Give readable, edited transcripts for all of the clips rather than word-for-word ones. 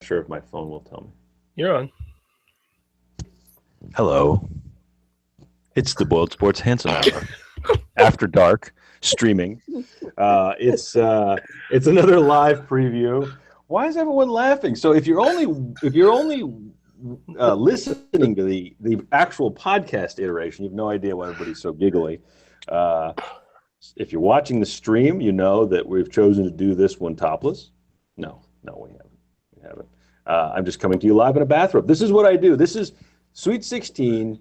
sure if my phone will tell me. You're on. Hello. It's the Boiled Sports Handsome Hour. After dark, streaming. It's another live preview. Why is everyone laughing? So if you're only listening to the actual podcast iteration, you have no idea why everybody's so giggly. If you're watching the stream, you know that we've chosen to do this one topless. No, we haven't. I'm just coming to you live in a bathrobe. This is what I do. This is Sweet 16.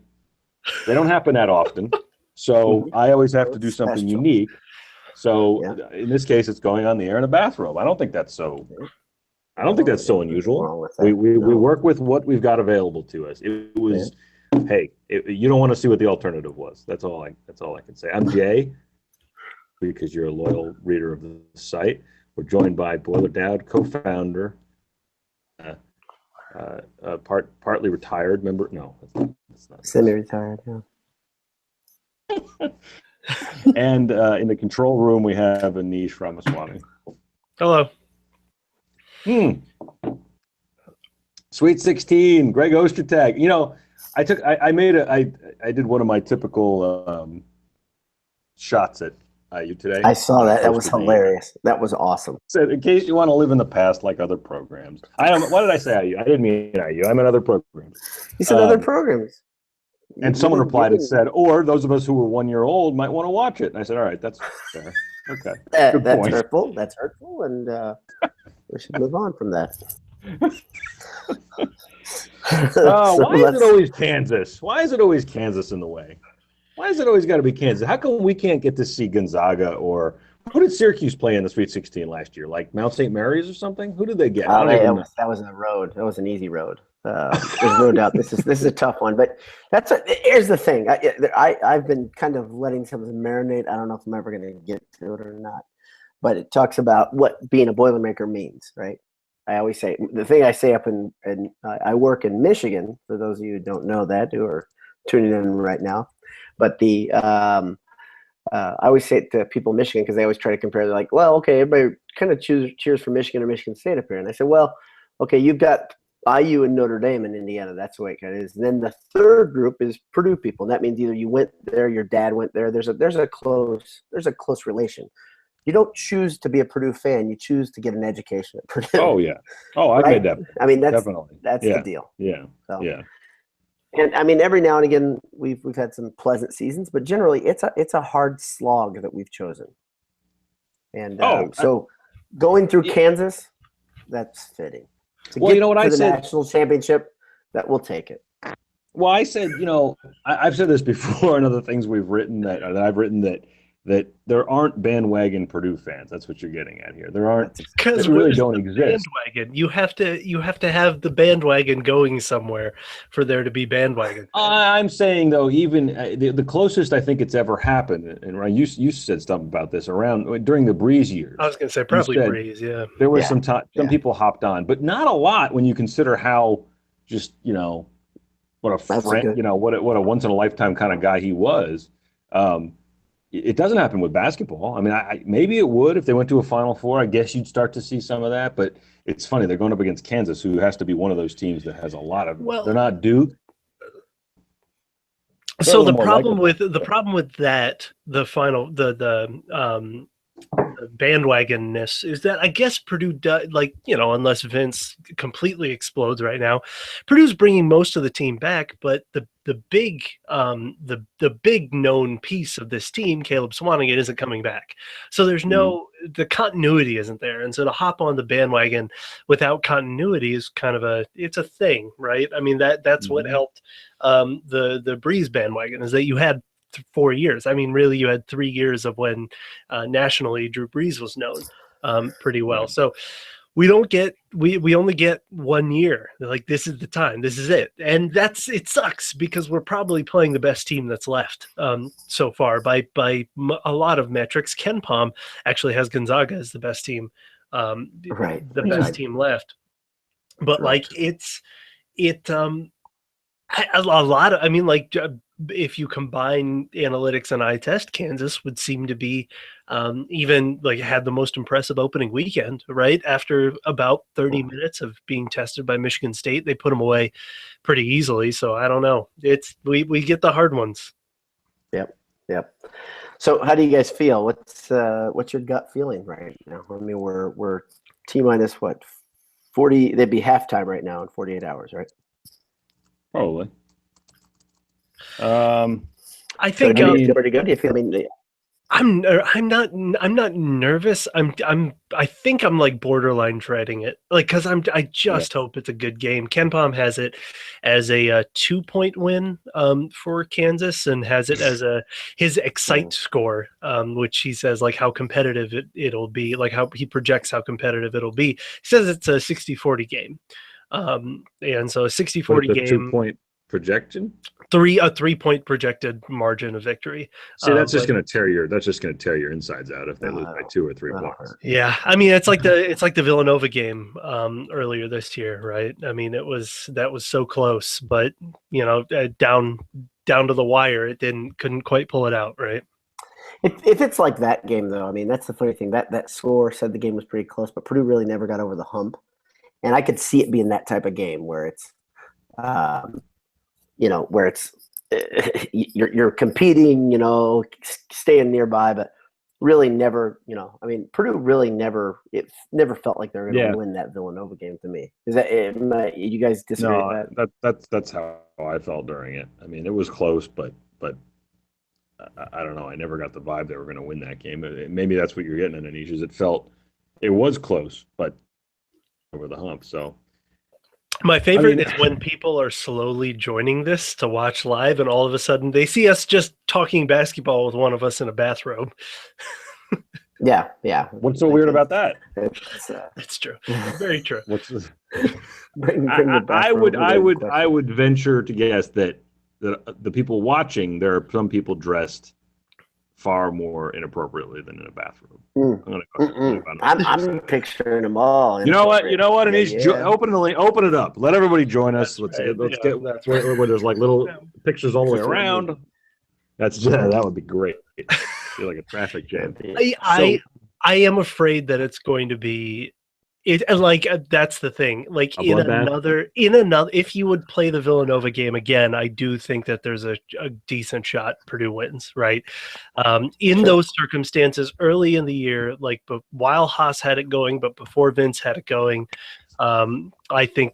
They don't happen that often, so I always have to do something unique. So in this case, it's going on the air in a bathrobe. I don't think that's so unusual. We work with what we've got available to us. It was, hey, you don't want to see what the alternative was. That's all I can say. I'm Jay, because you're a loyal reader of the site. We're joined by Boiler Dowd, co-founder, partly retired member. No, that's not semi-retired. Yeah. And in the control room, we have Anish Ramaswamy. Hello. Sweet 16, Greg Ostertag. You know, I did one of my typical shots at you today. I saw that. That was hilarious. That was awesome. So in case you want to live in the past like other programs. What did I say IU? I didn't mean IU. I meant other programs. You said other programs. And someone replied and said, or those of us who were 1 year old might want to watch it. And I said, all right, that's fair. Okay. That's hurtful. That's hurtful. And we should move on from that. Why is it always Kansas? Why is it always Kansas in the way? Why is it always got to be Kansas? How come we can't get to see Gonzaga, or who did Syracuse play in the Sweet 16 last year? Like Mount St. Mary's or something? Who did they get? That was a road. That was an easy road. There's no doubt this is a tough one. But here's the thing. I've been kind of letting some of them marinate. I don't know if I'm ever going to get to it or not. But it talks about what being a Boilermaker means, right? I always say the thing I say up in I work in Michigan. For those of you who don't know that, who are tuning in right now. But I always say it to people in Michigan because they always try to compare. They're like, well, okay, everybody kind of cheers for Michigan or Michigan State up here. And I said, well, okay, you've got IU and Notre Dame in Indiana. That's the way it kind of is. And then the third group is Purdue people. And that means either you went there, your dad went there. There's a close relation. You don't choose to be a Purdue fan. You choose to get an education at Purdue. Oh yeah. Oh, I've made that. I mean, that's definitely the deal. Yeah. So. Yeah. And I mean, every now and again, we've had some pleasant seasons, but generally, it's a hard slog that we've chosen. And so, going through Kansas, that's fitting. You know what I said? National championship, that will take it. Well, I said, I've said this before, and other things we've written that I've written that there aren't bandwagon Purdue fans. That's what you're getting at here. There aren't, because they really don't exist. Bandwagon. You have to have the bandwagon going somewhere for there to be bandwagon. I'm saying though, even the closest I think it's ever happened, and Ryan, you said something about this during the Breeze years. I was going to say probably Breeze. Yeah, there were some people hopped on, but not a lot when you consider how just what a friend, what a once in a lifetime kind of guy he was. It doesn't happen with basketball. I mean, maybe it would if they went to a Final Four. I guess you'd start to see some of that. But it's funny, they're going up against Kansas, who has to be one of those teams that has a lot of. They're not Duke. So the problem with that, the bandwagonness is that I guess Purdue does, unless Vince completely explodes right now, Purdue's bringing most of the team back, but the big known piece of this team, Caleb Swanigan, isn't coming back. So there's the continuity isn't there, and so to hop on the bandwagon without continuity is kind of it's a thing, right? I mean that's what helped the Breeze bandwagon is that you had 4 years. I mean, really, you had 3 years of when nationally Drew Brees was known pretty well. So we only get 1 year. They're like, this is the time. This is it. And it sucks because we're probably playing the best team that's left so far by a lot of metrics. Ken Pom actually has Gonzaga as the best team, best team left. But A lot of, I mean, like if you combine analytics and eye test, Kansas would seem to be even like had the most impressive opening weekend, right? After about 30 minutes of being tested by Michigan State, they put them away pretty easily. So I don't know. We get the hard ones. Yep. So how do you guys feel? What's your gut feeling right now? I mean, we're T-minus what, 40? They'd be halftime right now in 48 hours, right? Probably. I think So do you feel pretty good? Do you feel? I mean, I'm not nervous. I think I'm like borderline dreading it, like because I just hope it's a good game. Ken Pom has it as a 2-point win for Kansas, and has it as his excite score, which he says like how competitive it'll be, like how he projects how competitive it'll be. He says it's a 60-40 game, and so a 60-40 game. 2-point projection. A 3-point projected margin of victory. See, that's just going to tear your insides out if they lose by 2 or 3 points. Yeah, I mean it's like the Villanova game earlier this year, right? I mean that was so close, but down to the wire, it couldn't quite pull it out, right? If it's like that game though, I mean that's the funny thing, that score said the game was pretty close, but Purdue really never got over the hump, and I could see it being that type of game where it's. Where it's you're competing, staying nearby, but really never, I mean, Purdue really never felt like they were going to win that Villanova game to me. Is that you guys disagree with that? That's how I felt during it. I mean, it was close, but I don't know. I never got the vibe they were going to win that game. Maybe that's what you're getting at, Anish, is it was close, but over the hump. So. My favorite is when people are slowly joining this to watch live, and all of a sudden they see us just talking basketball with one of us in a bathrobe. Yeah. What's so weird about that? It's true. Very true. I would venture to guess that the people watching, there are some people dressed far more inappropriately than in a bathrobe. I'm picturing them all. You know what, Anish? Open it up. Let everybody join us. Let's get where there's like little pictures all the way around. That would be great. Feel like a traffic jam. I am afraid that it's going to be. That's the thing. Like in another, if you would play the Villanova game again, I do think that there's a decent shot Purdue wins, right? Those circumstances early in the year, like while Haas had it going, but before Vince had it going, I think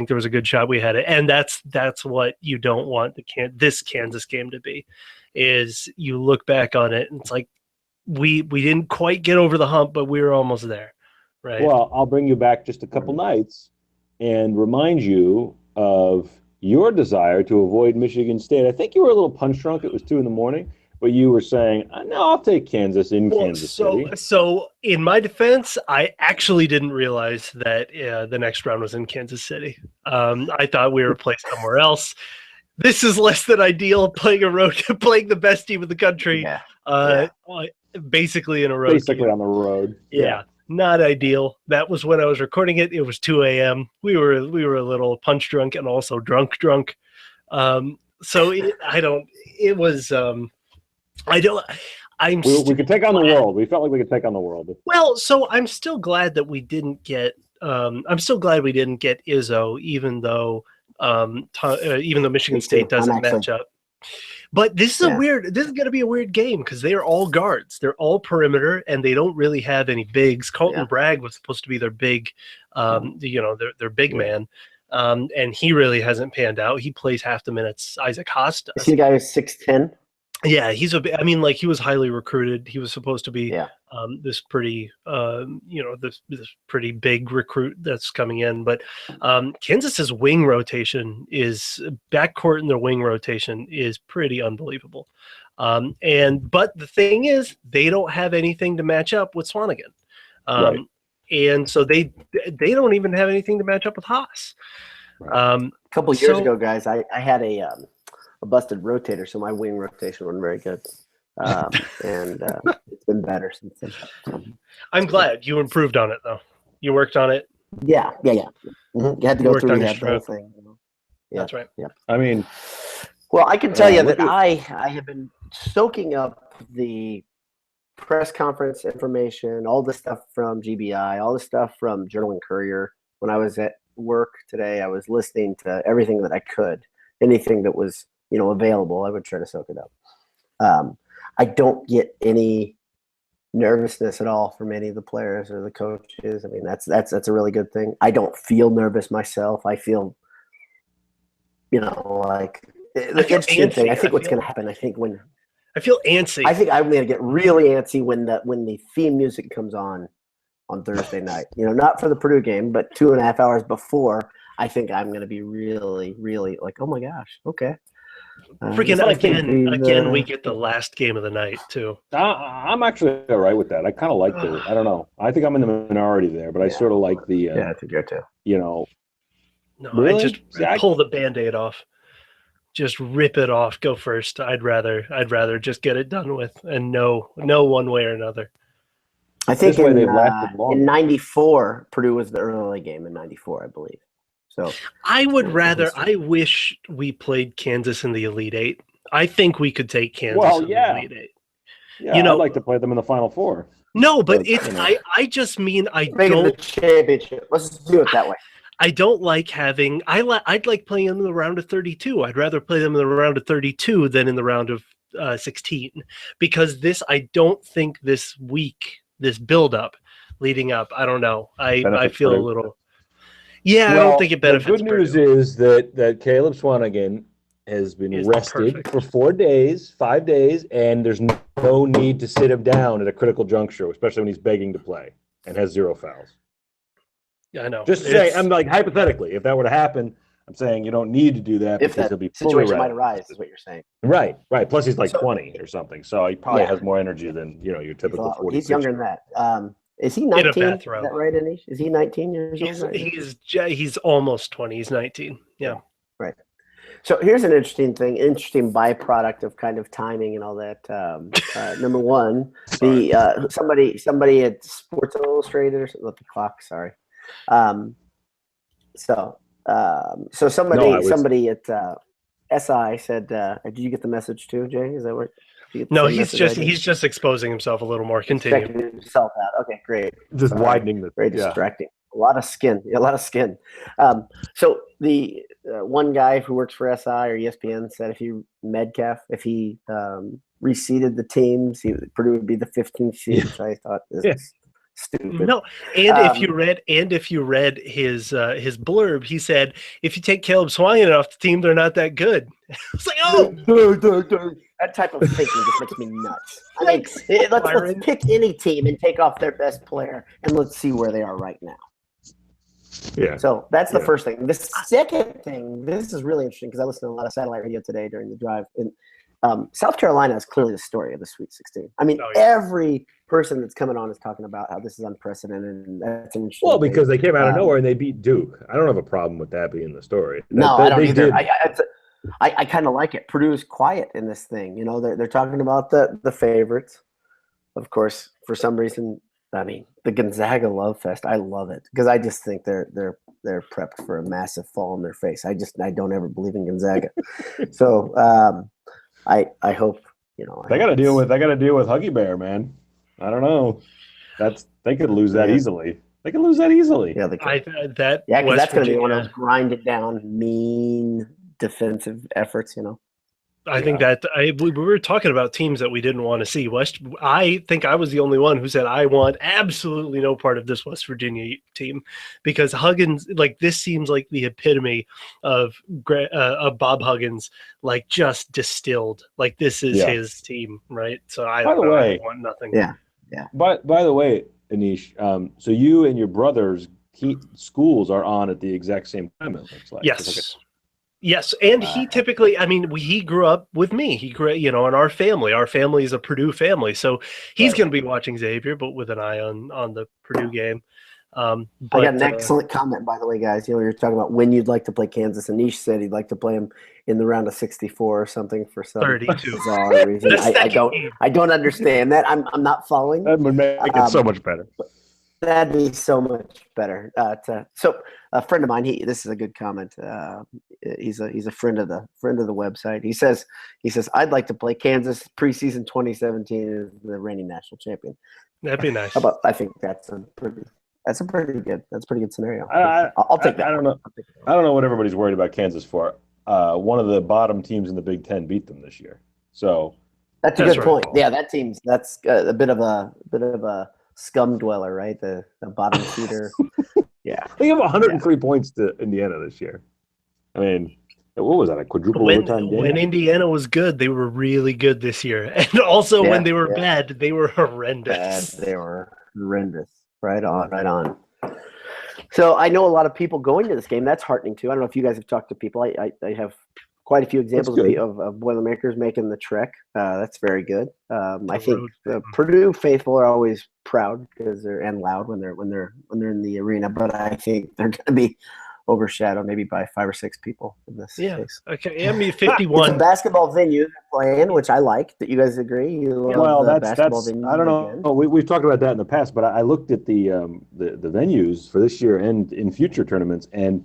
there was a good shot we had it, and that's what you don't want this Kansas game to be. Is you look back on it and it's like we didn't quite get over the hump, but we were almost there. Right. Well, I'll bring you back just a couple nights and remind you of your desire to avoid Michigan State. I think you were a little punch drunk. It was 2 a.m, but you were saying, "No, I'll take Kansas in Kansas City." So, in my defense, I actually didn't realize that the next round was in Kansas City. I thought we were placed somewhere else. This is less than ideal. Playing the best team in the country, basically in a road. Basically on the road. Yeah. Not ideal. That was when I was recording it. It was 2 a.m. We were a little punch drunk and also drunk. So we could take on the world. We felt like we could take on the world. Well, so I'm still glad that we didn't get. I'm still glad we didn't get Izzo, even though Michigan State doesn't match up. But this is this is going to be a weird game because they are all guards. They're all perimeter, and they don't really have any bigs. Colton Bragg was supposed to be their big, their big man, and he really hasn't panned out. He plays half the minutes Isaac Haas does. Is he the guy who's 6'10"? Yeah, he was highly recruited. He was supposed to be this pretty, this pretty big recruit that's coming in. But Kansas's wing rotation backcourt in their wing rotation is pretty unbelievable. But the thing is, they don't have anything to match up with Swanigan. Right. And so they don't even have anything to match up with Haas. Right. A couple of years ago, guys, I had a busted rotator, so my wing rotation wasn't very good, and it's been better since then. I'm glad you improved on it, though. You worked on it. Yeah. Mm-hmm. You had to go through that whole thing. That's right. Yep. I mean, well, I can tell you that look at- I have been soaking up the press conference information, all the stuff from GBI, all the stuff from Journal and Courier. When I was at work today, I was listening to everything that I could, anything that was available. I would try to soak it up. I don't get any nervousness at all from any of the players or the coaches. I mean, that's a really good thing. I don't feel nervous myself. I feel, like the interesting thing. I think what's going to happen. I think I feel antsy. I think I'm going to get really antsy when the theme music comes on Thursday night. Not for the Purdue game, but 2.5 hours before. I think I'm going to be really, really like, oh my gosh, okay. Freaking again, we get the last game of the night too. I'm actually all right with that. I kind of like I don't know. I think I'm in the minority there, but I sort of like the. I think you're too. No, really? I pull the Band-Aid off. Just rip it off. Go first. I'd rather just get it done with and know one way or another. I think they've lasted long. In '94, Purdue was the early game in '94, I believe. So I wish we played Kansas in the Elite Eight. I think we could take Kansas in the Elite Eight. Yeah, I'd like to play them in the Final Four. No, but it's I just mean I don't the championship. Let's just do it that way. I don't like having I'd like playing them in the round of 32. I'd rather play them in the round of 32 than in the round of 16 because I don't think this week, this build up leading up, I don't know. I feel a little. Yeah, I don't think it benefits. The good news is that Caleb Swanigan has been rested for 5 days, and there's no need to sit him down at a critical juncture, especially when he's begging to play and has 0 fouls. Yeah, I know. Just say, I'm like hypothetically, if that were to happen, I'm saying you don't need to do that because he'll be fully ready. Situation might arise, is what you're saying. Right. Plus he's like 20 or something, so he probably has more energy than your typical 40. He's younger than that. Is he 19? In a bathrobe. Is that right, Anish? Is he 19 years old? He's almost 20. He's 19. Yeah. Right. So here's an interesting byproduct of kind of timing and all that. Number one, somebody at Sports Illustrated or something with the clock. Sorry. So somebody at SI said, "Did you get the message too, Jay? Is that what?" No, he's just exposing himself a little more. Continue. Checking himself out. Okay, great. Just widening the. Very distracting. A lot of skin. So the one guy who works for SI or ESPN said if he reseeded the teams, Purdue would be the 15th seed, which I thought is stupid. No, and if you read his blurb, he said if you take Caleb Swanigan off the team, they're not that good. It's like, that type of thinking just makes me nuts. I mean, let's pick any team and take off their best player, and let's see where they are right now. Yeah. So that's the first thing. The second thing, this is really interesting because I listened to a lot of satellite radio today during the drive. And South Carolina is clearly the story of the Sweet 16. I mean, every person that's coming on is talking about how this is unprecedented, and that's an interesting thing. Because they came out of nowhere and they beat Duke. I don't have a problem with that being the story. I don't either. I kind of like it. Purdue is quiet in this thing. They're talking about the favorites. Of course, for some reason, I mean, the Gonzaga love fest. I love it because I just think they're prepped for a massive fall in their face. I don't ever believe in Gonzaga. So I hope they got to deal with Huggy Bear, man. I don't know. They could lose that easily. They could lose that easily. Yeah, they could. Because that's going to be one of those grinded down, mean defensive efforts. I think that we were talking about teams that we didn't want to see. I think I was the only one who said I want absolutely no part of this West Virginia team because Huggins, this seems like the epitome of Bob Huggins, just distilled. This is his team, right? So I want nothing. Yeah. By the way, Anish, so you and your brother's schools are on at the exact same time. It looks like. Yes. Yes, and he typically, he grew up with me. He grew, in our family. Our family is a Purdue family, so he's going to be watching Xavier, but with an eye on the Purdue game. I got an excellent comment, by the way, guys. You're talking about when you'd like to play Kansas, and Nish said he'd like to play him in the round of 64 or something for some 32 bizarre reason. I don't understand that. I'm not following. That would make it so much better. That'd be so much better. So a friend of mine, this is a good comment. He's a friend of the website. He says I'd like to play Kansas preseason 2017 as the reigning national champion. That'd be nice. I think that's a pretty good scenario. I'll take that. I don't know what everybody's worried about Kansas for. One of the bottom teams in the Big Ten beat them this year, so that's a good point. Yeah, that's a bit of a scum dweller, right? The bottom feeder. Yeah, they have 103 points to Indiana this year. I mean, what was that? A quadruple overtime game? When Indiana was good, they were really good this year, and also when they were bad, they were horrendous. They were horrendous. Right on. So I know a lot of people going to this game. That's heartening too. I don't know if you guys have talked to people. I have quite a few examples of Boilermakers making the trek. That's very good. I think the Purdue faithful are always proud and loud when they're in the arena. But I think they're going to be overshadowed maybe by 5 or 6 people in this case. Okay. I mean, 51. It's a basketball venue they're playing, which I like. That you guys agree? That's I don't know. We've talked about that in the past, but I looked at the venues for this year and in future tournaments, and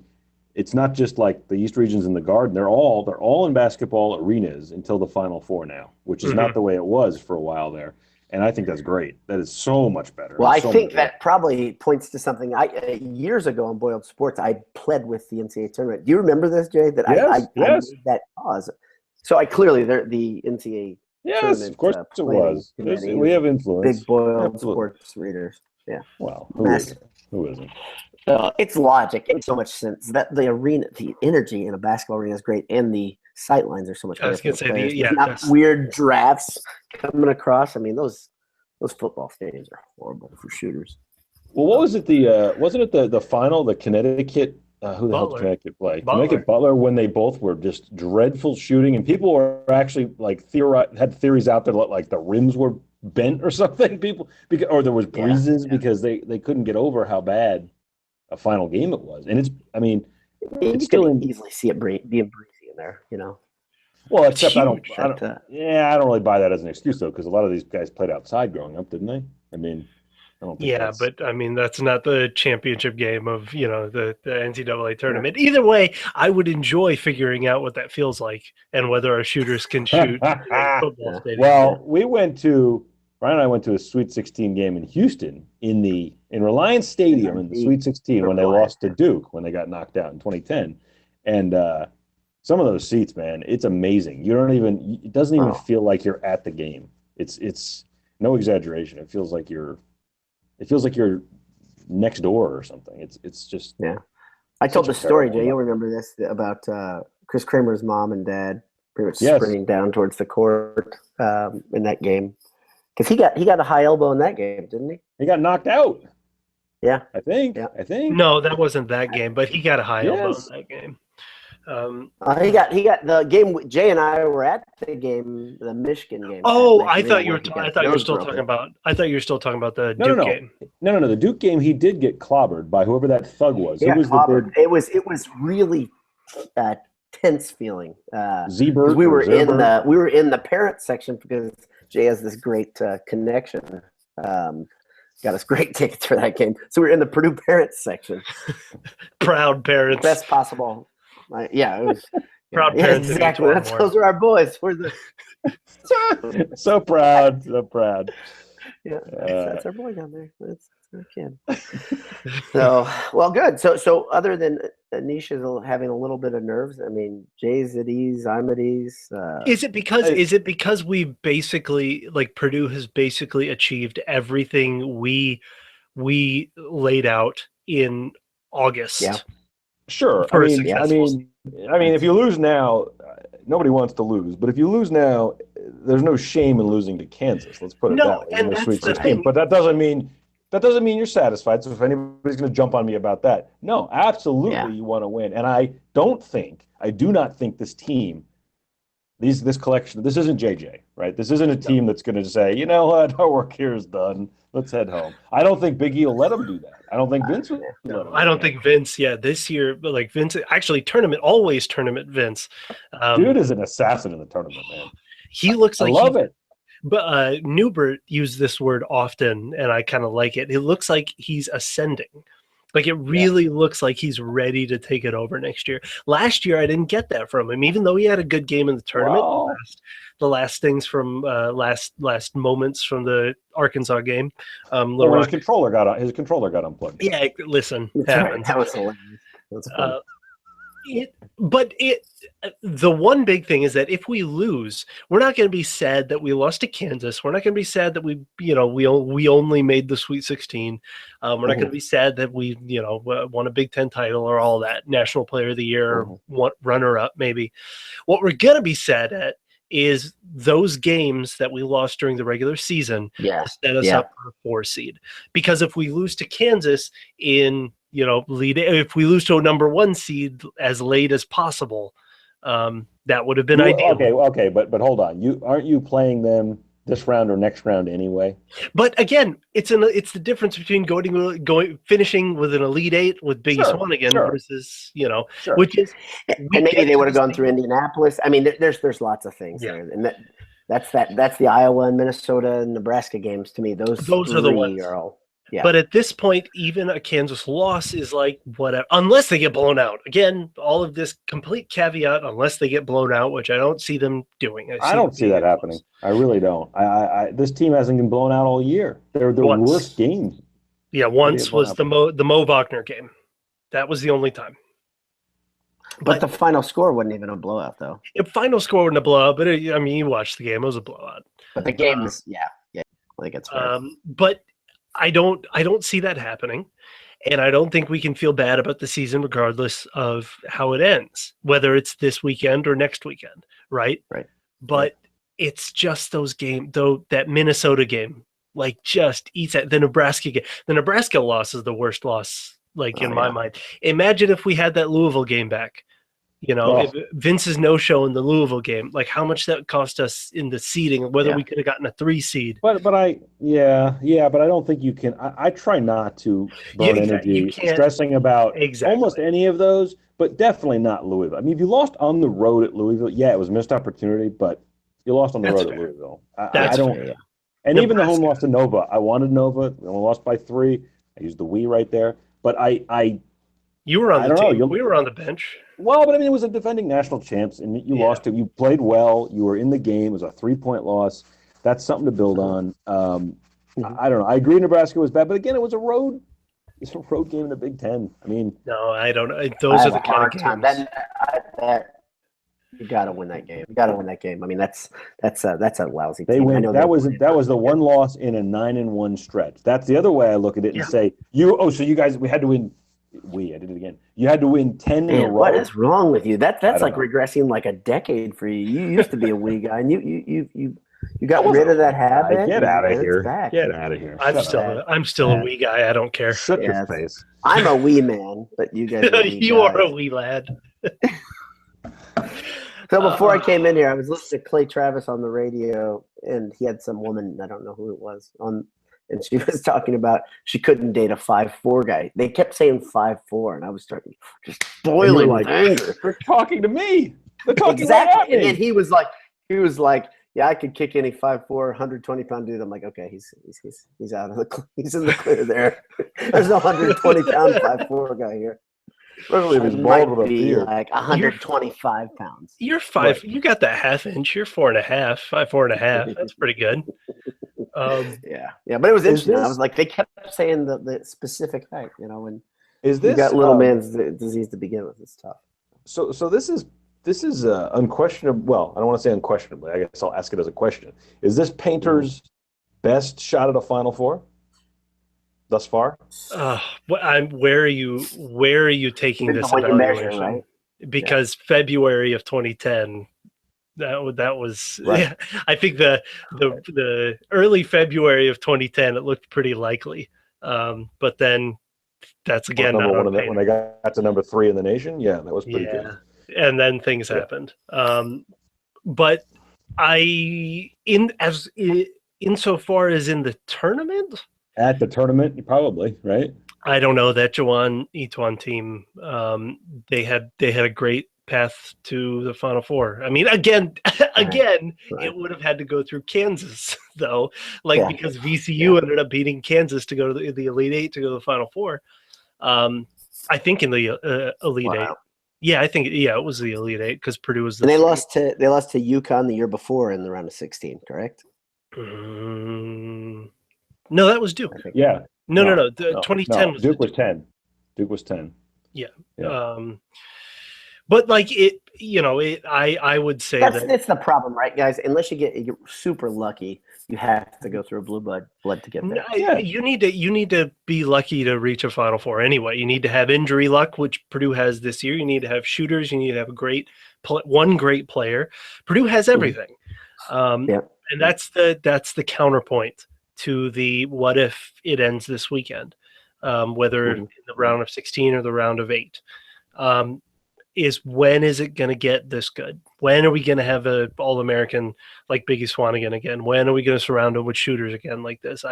it's not just like the East Regions and the Garden. They're all in basketball arenas until the Final Four now, which is not the way it was for a while there. And I think that's great. That is so much better. Well, I think that probably points to something. Years ago on Boiled Sports, I pled with the NCAA tournament. Do you remember this, Jay? That I made that cause. So the NCAA tournament. Of course it was. We have influence. Big Boiled Sports readers. Yeah. Well, who isn't? It's logic. It makes so much sense. That the arena, the energy in a basketball arena is great, and the sight lines are so much better. I was going to say, not weird drafts coming across. I mean, those football stadiums are horrible for shooters. Well, what was it? Wasn't it the final? The Connecticut. Who the hell did Connecticut play? Connecticut Butler, when they both were just dreadful shooting, and people were actually like had theories out there like the rims were bent or something. Or there was breezes because they couldn't get over how bad a final game it was. And it's still easily see it being breezy in there, you know. Well, except I don't really buy that as an excuse though, because a lot of these guys played outside growing up, didn't they? I mean, I don't think but I mean that's not the championship game of the NCAA tournament. Yeah. Either way, I would enjoy figuring out what that feels like and whether our shooters can shoot football stadium. Well, Ryan and I went to a Sweet 16 game in Houston in Reliance Stadium in the Sweet 16 when they lost to Duke when they got knocked out in 2010. And some of those seats, man, it's amazing. It doesn't even feel like you're at the game. It's no exaggeration. It feels like you're next door or something. It's just I told the story, Jay. You'll remember this about Chris Kramer's mom and dad pretty much sprinting down towards the court in that game. Because he got a high elbow in that game, didn't he? He got knocked out. Yeah, I think. No, that wasn't that game, but he got a high elbow in that game. He got the game. Jay and I were at the game, the Michigan game. Oh, I thought you were still talking about the Duke game. No. The Duke game, he did get clobbered by whoever that thug was. It was really tense feeling. Zebert. We were in the parent section because Jay has this great connection. Got us great tickets for that game. So we're in the Purdue parents section. Proud parents. Best possible. It was proud parents. Exactly. Those are our boys. We're so proud. Yeah, that's our boy down there. That's our kid. So, well, good. So other than Anisha having a little bit of nerves, I mean, Jay's at ease, I'm at ease. Is it because we basically, like, Purdue has basically achieved everything we laid out in August? Yeah. Sure. I mean, if you lose now, nobody wants to lose. But if you lose now, there's no shame in losing to Kansas. Let's put it that way. And that's Sweet 16. But that doesn't mean you're satisfied. So if anybody's going to jump on me about that, no, absolutely, you want to win. And I do not think this team, this collection, this isn't JJ, right? This isn't a team that's going to say, you know what, our work here is done. Let's head home. I don't think Big E will let them do that. I don't think Vince will let them. I don't think Vince, this year, but like Vince, actually tournament Vince. Dude is an assassin in the tournament, man. He looks like I love it. But Newbert used this word often, and I kind of like it. It looks like he's ascending. Like it really looks like he's ready to take it over next year. Last year, I didn't get that from him, even though he had a good game in the tournament. Wow. The last things from last moments from the Arkansas game. Where his controller got unplugged. Yeah, listen, happens. That was hilarious. That's funny. The one big thing is that if we lose, we're not going to be sad that we lost to Kansas. We're not going to be sad that we only made the Sweet 16. We're not going to be sad that we won a Big Ten title or all that, National Player of the Year, or runner up maybe. What we're going to be sad at is those games that we lost during the regular season set us up for a 4 seed. Because if we lose to Kansas in if we lose to a number 1 seed as late as possible, that would have been ideal. Okay, but hold on. Aren't you playing them this round or next round anyway? But again, it's the difference between finishing with an Elite 8 with Big East 1 again versus which is, and maybe they would have gone through Indianapolis. I mean, there's lots of things there, and that's the Iowa and Minnesota and Nebraska games to me. Those are the ones. Yeah. But at this point, even a Kansas loss is like whatever, unless they get blown out. Again, all of this complete caveat, unless they get blown out, which I don't see them doing. I don't see that happening. I really don't. This team hasn't been blown out all year. They're the worst game. Yeah, once was the Mo Wagner game. That was the only time. But the final score wasn't even a blowout, though. The final score wasn't a blowout, but you watched the game. It was a blowout. But the game was, I think it's fair. But I don't see that happening, and I don't think we can feel bad about the season regardless of how it ends, whether it's this weekend or next weekend, right? Right. But it's just those games, though, that Minnesota game, like, just eats at the Nebraska game. The Nebraska loss is the worst loss, in my mind. Imagine if we had that Louisville game back. If Vince's no-show in the Louisville game, like how much that cost us in the seeding, whether we could have gotten a 3 seed. But I don't think you can. I try not to burn energy stressing about almost any of those, but definitely not Louisville. I mean, if you lost on the road at Louisville, it was a missed opportunity, but you lost on the road at Louisville. I don't. Fair, and even the home loss to Nova, I wanted Nova. We only lost by 3. I used the we right there, but you were on the team. We were on the bench. Well, but I mean, it was a defending national champs, and you lost it. You played well. You were in the game. It was a 3-point loss. That's something to build on. I don't know. I agree Nebraska was bad, but again, it was a road game in the Big Ten. I mean, no, I don't know. Those are the kind of games. You got to win that game. I mean, that's a lousy team. They win. That was the one loss in a 9-1 stretch. That's the other way I look at it and say, so you guys, we had to win. I did it again. You had to win 10 in a row. What is wrong with you? That's like regressing like a decade for you. You used to be a we guy, and you got rid of that habit. Get out of here. Get out of here. I'm still a we guy. I don't care. Shut your face. I'm a we man, but you guys are you are a we lad. So before I came in here, I was listening to Clay Travis on the radio, and he had some woman, I don't know who it was, on. And she was talking about she couldn't date a 5'4" guy. They kept saying 5'4", and I was starting just boiling with anger. They're talking to me. They're talking exactly. And then he was like, yeah, I could kick any 5'4", 120-pound dude. I'm like, okay, he's out of he's in the clear there. There's no 120-pound 5'4" guy here. Especially if he's might be like 125 pounds. You're 5. Right. You got that half inch. You're 4.5. 5'4.5". That's pretty good. Yeah, but it was interesting. I was like, they kept saying the specific height, when you got little man's disease to begin with. It's tough. So this is unquestionable. Well, I don't want to say unquestionably. I guess I'll ask it as a question. Is this Painter's best shot at a Final Four thus far? Where are you taking this evaluation? Right? Because February of 2010. That was right. I think the early February of 2010 it looked pretty likely, but then that's again when I got to number 3 in the nation. Yeah, that was pretty good. And then things happened. But insofar as in the tournament. At the tournament, probably right. I don't know that Juwan Etuan team. They had a great path to the Final Four. I mean, again, Right. it would have had to go through Kansas, though, because VCU ended up beating Kansas to go to the Elite Eight to go to the Final Four. I think in the Elite Eight. Yeah, I think it was the Elite Eight because Purdue was. And they lost to UConn the year before in the round of 16, correct? No, that was Duke. Yeah. No. 2010 was Duke was 10. Duke was 10. Yeah. Yeah. But I would say that's the problem, right, guys? Unless you're super lucky, you have to go through a blue blood to get there. You need to be lucky to reach a Final Four anyway. You need to have injury luck, which Purdue has this year. You need to have shooters. You need to have one great player. Purdue has everything, and that's the counterpoint to the what if it ends this weekend, whether in the round of 16 or the round of 8. Is when is it going to get this good? When are we going to have a All-American like Biggie Swanigan again? When are we going to surround him with shooters again like this?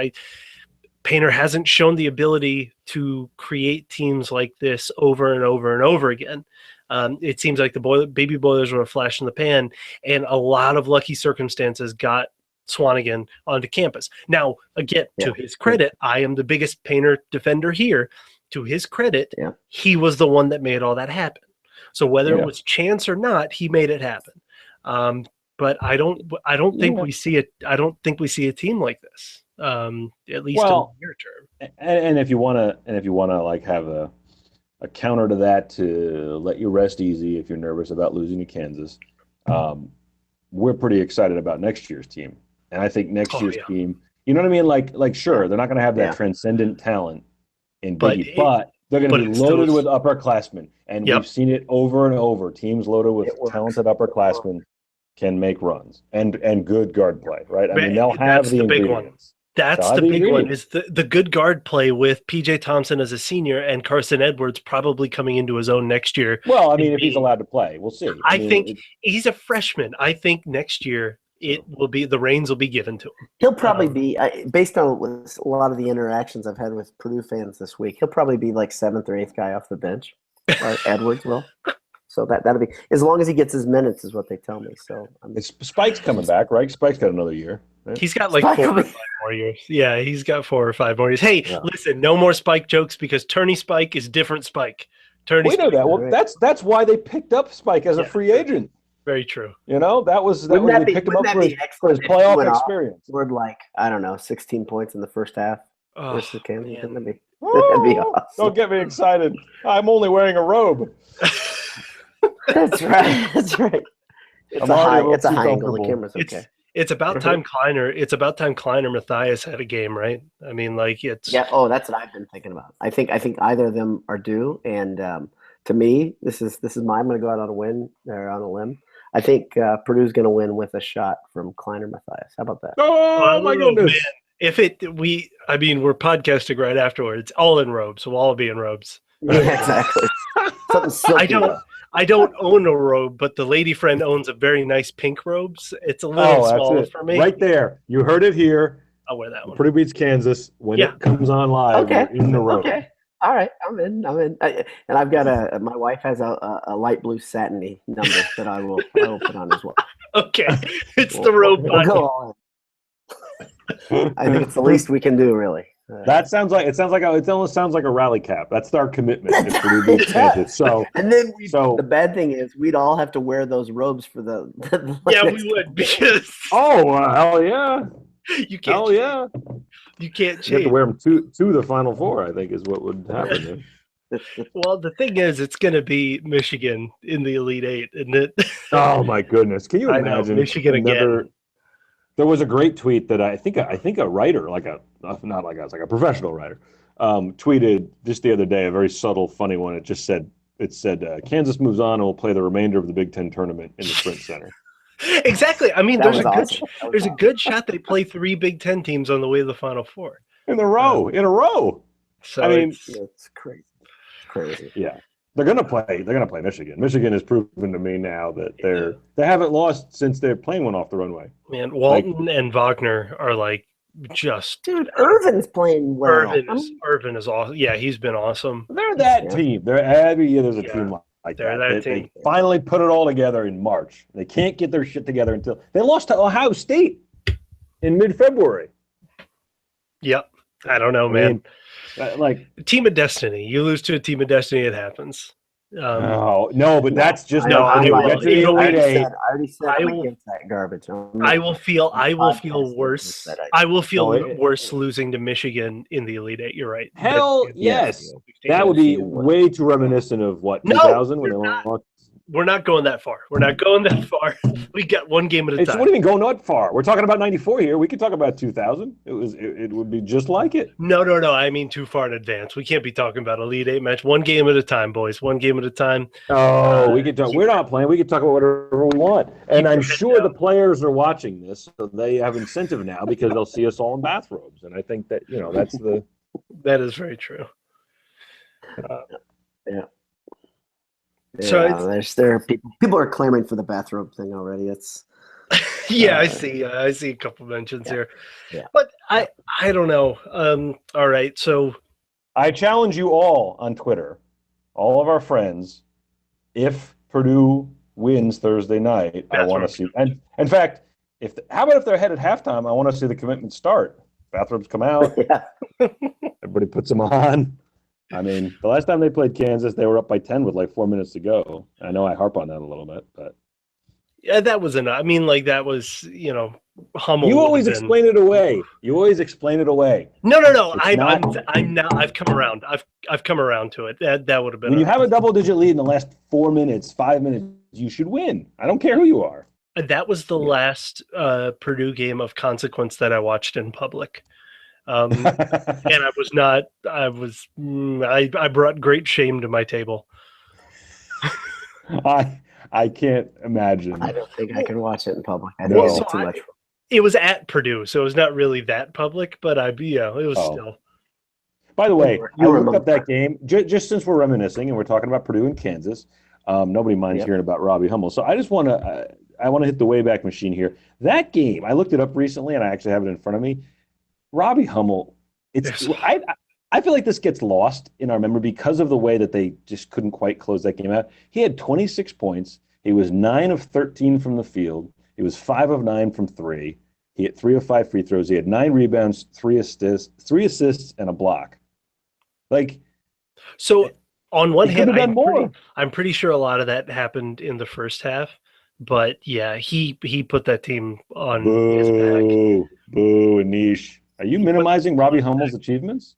Painter hasn't shown the ability to create teams like this over and over and over again. It seems like the baby Boilers were a flash in the pan, and a lot of lucky circumstances got Swanigan onto campus. Now, again, to his credit, I am the biggest Painter defender here. To his credit, he was the one that made all that happen. So whether it was chance or not, he made it happen. But I don't think we see it. I don't think we see a team like this, at least in the near term. And if you want to like have a counter to that to let you rest easy if you're nervous about losing to Kansas, we're pretty excited about next year's team. And I think next year's team, you know what I mean? Like sure, they're not going to have that transcendent talent in Biggie, but they're going to be loaded with upperclassmen, and we've seen it over and over. Teams loaded with talented upperclassmen can make runs and good guard play, right? I mean, they'll have the big one. That's the big one. Is the good guard play with PJ Thompson as a senior and Carson Edwards probably coming into his own next year. Well, I mean, if he's allowed to play, we'll see. I think he's a freshman. I think next year the reins will be given to him. He'll probably be, based on a lot of the interactions I've had with Purdue fans this week, he'll probably be like 7th or 8th guy off the bench. Edwards will. So that'll be, as long as he gets his minutes is what they tell me. So Spike's coming back, right? Spike's got another year. Right? He's got like 4 or 5 more years. Yeah, he's got 4 or 5 more years. Hey, listen, no more Spike jokes because Turney Spike is different Spike. We know that. Well, that's why they picked up Spike as a free agent. Very true. You know, that was they picked him up for his playoff experience. Scored like, I don't know, 16 points in the first half versus Kansas. That'd be awesome. Don't get me excited. I'm only wearing a robe. That's right. That's right. It's a high angle. The camera's okay. It's about time Kleiner. It's about time Kleiner Matthias had a game, right? I mean, like it's Oh, that's what I've been thinking about. I think either of them are due, and to me, this is I'm going to go out on a win or on a limb. I think Purdue's going to win with a shot from Kleiner Matthias. How about that? Oh my goodness! Man. We're podcasting right afterwards. All in robes. We'll all be in robes. Yeah, exactly. Something silky, I don't own a robe, but the lady friend owns a very nice pink robes. It's a little small for me. Right there. You heard it here. I'll wear that one. Purdue beats Kansas when it comes on live. Okay. In the robe. Okay. All right. I'm in. And I've got my wife has a light blue satiny number that I will put on as well. Okay. It's the robe. We'll go all in. I think it's the least we can do, really. That sounds like it almost sounds like a rally cap. That's our commitment. So, and then the bad thing is we'd all have to wear those robes for the we would because hell yeah, you can't. Hell yeah, you can't change. You have to wear them to the Final Four. I think is what would happen. Well, the thing is, it's going to be Michigan in the Elite Eight, isn't it? Oh my goodness! Can you imagine Michigan again? There was a great tweet that I think a writer, like a professional writer, tweeted just the other day, a very subtle, funny one. It said Kansas moves on and will play the remainder of the Big Ten tournament in the Sprint Center. Exactly. I mean, there's a good shot they play 3 Big Ten teams on the way to the Final Four in a row. So I mean, it's crazy. It's crazy. Yeah. They're gonna play Michigan. Michigan has proven to me now that they haven't lost since they're playing one off the runway. Man, Walton and Wagner are like just dude. Irvin's playing well. Irvin is awesome. Yeah, he's been awesome. They're that team. There's a team like They're that. that They team. finally put it all together in March. They can't get their shit together until they lost to Ohio State in mid-February. Yep. I don't know, I man. mean, like, Team of destiny. You lose to a team of destiny, it happens. oh no, but that's just No, not it when you will. get to the It'll- Elite Eight. I already said I I'm will- against that garbage. I will feel podcast worse. that I will feel No, worse losing to Michigan in the Elite Eight. You're right. Hell Than- yes, than- that would be Tennessee would. way too reminiscent of what No, 2000 when they you're not. lost. We're not going that far. We're not going that far. We got one game at a It's time. what do you mean going that far? We're talking about 94 here. We could talk about 2000. It would be just like it. No. I mean too far in advance. We can't be talking about Elite Eight match. One game at a time, boys. One game at a time. Oh, we could talk. We're not playing. We could talk about whatever we want. And I'm sure the players are watching this, so they have incentive now because they'll see us all in bathrobes. And I think that that's the. That is very true. Yeah. So Yeah, there are people are clamoring for the bathrobe thing already. It's yeah, I see a couple mentions here. Yeah. But I don't know. All right, so I challenge you all on Twitter, all of our friends, if Purdue wins Thursday night, I want to see. And in fact, how about if they're ahead at halftime? I want to see the commitment start. Bathrobes come out. yeah. Everybody puts them on. I mean, the last time they played Kansas, they were up by 10 with like 4 minutes to go. I know I harp on that a little bit, but yeah, that was enough. I mean, like that was, Hummel. you always explain it away. You always explain it away. No. It's I'm now. I've come around. I've come around to it. That would have been. When you have a double-digit lead in the last 4 minutes, 5 minutes, you should win. I don't care who you are. That was the last Purdue game of consequence that I watched in public. And I was not. I brought great shame to my table. I can't imagine. I don't think I can watch it in public. I No. think it's too much. It was at Purdue, so it was not really that public, but it was still. By the way, I You looked up remember. that game just since we're reminiscing and we're talking about Purdue and Kansas. Nobody minds hearing about Robbie Hummel, so I just want to hit the Wayback Machine here. That game, I looked it up recently, and I actually have it in front of me. Robbie Hummel, I feel like this gets lost in our memory because of the way that they just couldn't quite close that game out. He had 26 points. He was 9 of 13 from the field. He was 5 of 9 from 3. He hit 3 of 5 free throws. He had 9 rebounds, 3 assists, and a block. So on one hand, more. I'm pretty sure a lot of that happened in the first half. But yeah, he put that team on his back. Boo, Anish. Are you minimizing Robbie Hummel's achievements?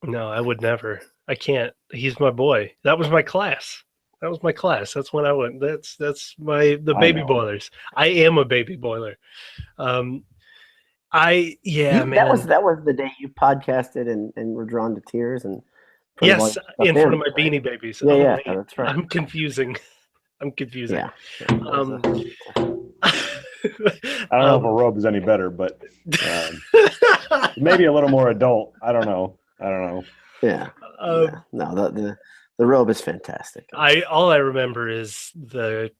No, I would never. I can't. He's my boy. That was my class. That's when I went. That's the baby boilers. I am a baby boiler. Man. That was the day you podcasted and were drawn to tears and yes, in front of my Beanie Babies. Yeah, that's right. I'm confusing. Yeah. I don't know if a robe is any better, but maybe a little more adult. I don't know. Yeah. No, the robe is fantastic. All I remember is the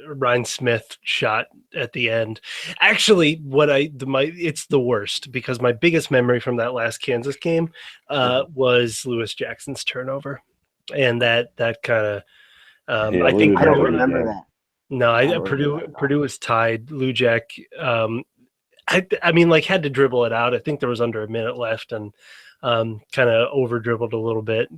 Ryan Smith shot at the end. Actually, it's the worst because my biggest memory from that last Kansas game was Lewis Jackson's turnover, and that kind of I think I don't remember that. No, Purdue was tied. Lou Jack, I mean, like had to dribble it out. I think there was under a minute left, and kind of over dribbled a little bit,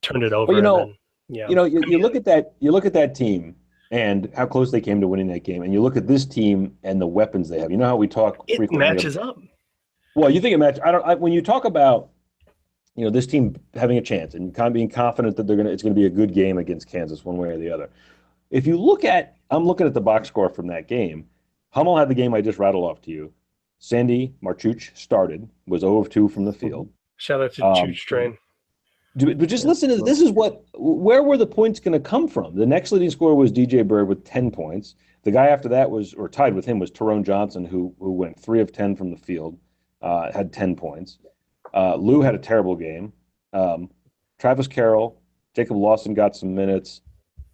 turned it over. Well, you look at that team and how close they came to winning that game, and you look at this team and the weapons they have. You know how we talk frequently. It matches up. Well, you think it matches? When you talk about this team having a chance and kind of being confident that it's going to be a good game against Kansas one way or the other. If you I'm looking at the box score from that game. Hummel had the game I just rattled off to you. Sandy Marchuch started, was 0 of 2 from the field. Shout out to Chooch Train. But just listen to this. Where were the points going to come from? The next leading scorer was DJ Bird with 10 points. The guy after that or tied with him was Tyrone Johnson, who went 3 of 10 from the field, had 10 points. Lou had a terrible game. Travis Carroll, Jacob Lawson got some minutes.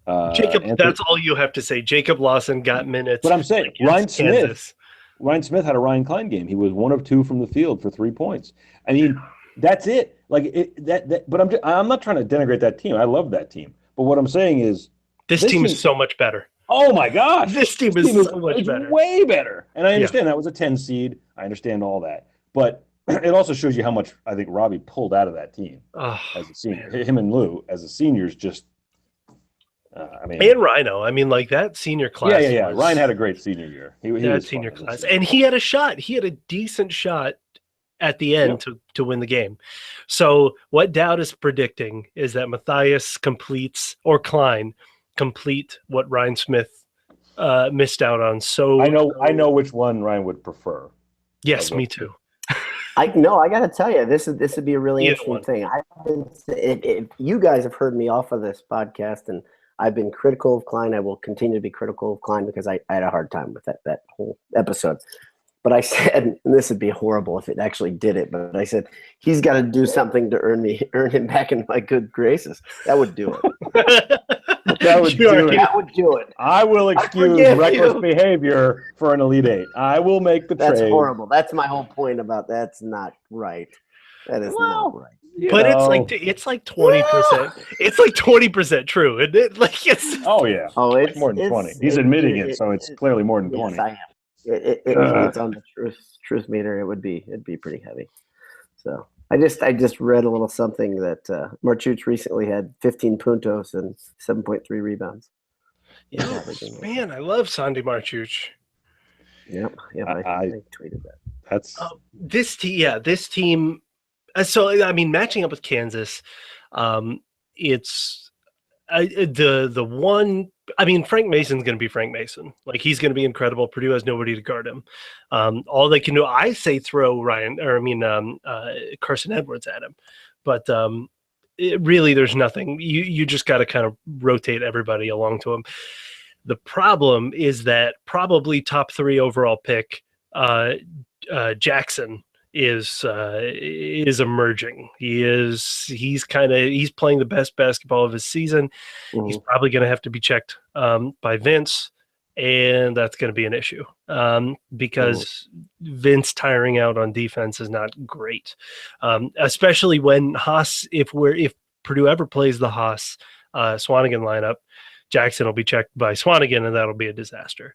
That's all you have to say. Jacob Lawson got minutes. But I'm saying Ryan Smith had a Ryan Klein game. He was 1 of 2 from the field for 3 points. I mean, that's it. But I'm not trying to denigrate that team. I love that team. But what I'm saying is this team is so much better. Oh my gosh, this team is so much better, way better. And I understand that was a 10 seed. I understand all that, but it also shows you how much I think Robbie pulled out of that team as a senior. Man. Him and Lou as a seniors, just and Rhino. I mean, like that senior class. Yeah. Ryan had a great senior year. He was senior class, and he had a shot. He had a decent shot at the end to win the game. So what Dowd is predicting is that Matthias completes, or Klein complete, what Ryan Smith missed out on. So I know which one Ryan would prefer. Yes, me too. I got to tell you, this would be a really interesting thing. If you guys have heard me off of this podcast, and I've been critical of Klein. I will continue to be critical of Klein because I had a hard time with that whole episode. But I said, and this would be horrible if it actually did it, but I said, he's got to do something to earn him back in my good graces. That would do it. That would do it. I will excuse reckless behavior for an Elite Eight. I will make the trade. That's horrible. That's my whole point about that's not right. That is not right. But it's like 20%. It's like 20% true, isn't it? Like it's it's more than 20. He's admitting it, so it's clearly more than 20. Yes, I am. If it's on the truth meter, it'd be pretty heavy. So I just read a little something that Marchuch recently had 15 puntos and 7.3 rebounds. Yeah, man, I love Sandy Marchuch. Yep, I tweeted that. That's this team. So I mean, matching up with Kansas, it's the one. I mean, Frank Mason's going to be Frank Mason. Like, he's going to be incredible. Purdue has nobody to guard him. All they can do, I say, throw Carson Edwards at him. But really, there's nothing. You just got to kind of rotate everybody along to him. The problem is that probably top 3 overall pick, Jackson, is emerging. He's playing the best basketball of his season. Mm-hmm. He's probably going to have to be checked by Vince, and that's going to be an issue because Vince tiring out on defense is not great, especially when Haas. If Purdue ever plays the Haas Swanigan lineup, Jackson will be checked by Swanigan, and that'll be a disaster.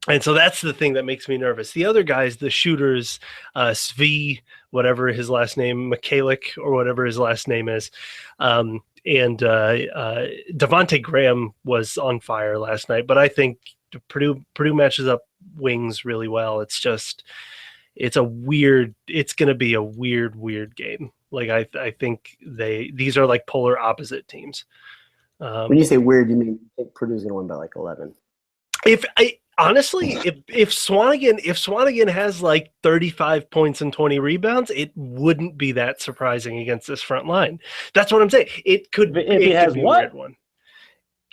And so that's the thing that makes me nervous. The other guys, the shooters, Svi, whatever his last name, Michalik, or whatever his last name is, and Devontae Graham was on fire last night. But I think Purdue matches up wings really well. It's going to be a weird game. Like I think these are like polar opposite teams. When you say weird, you mean think Purdue's going to win by like 11? Honestly, if Swanigan has like 35 points and 20 rebounds, it wouldn't be that surprising against this front line. That's what I'm saying. It could be. If he has what?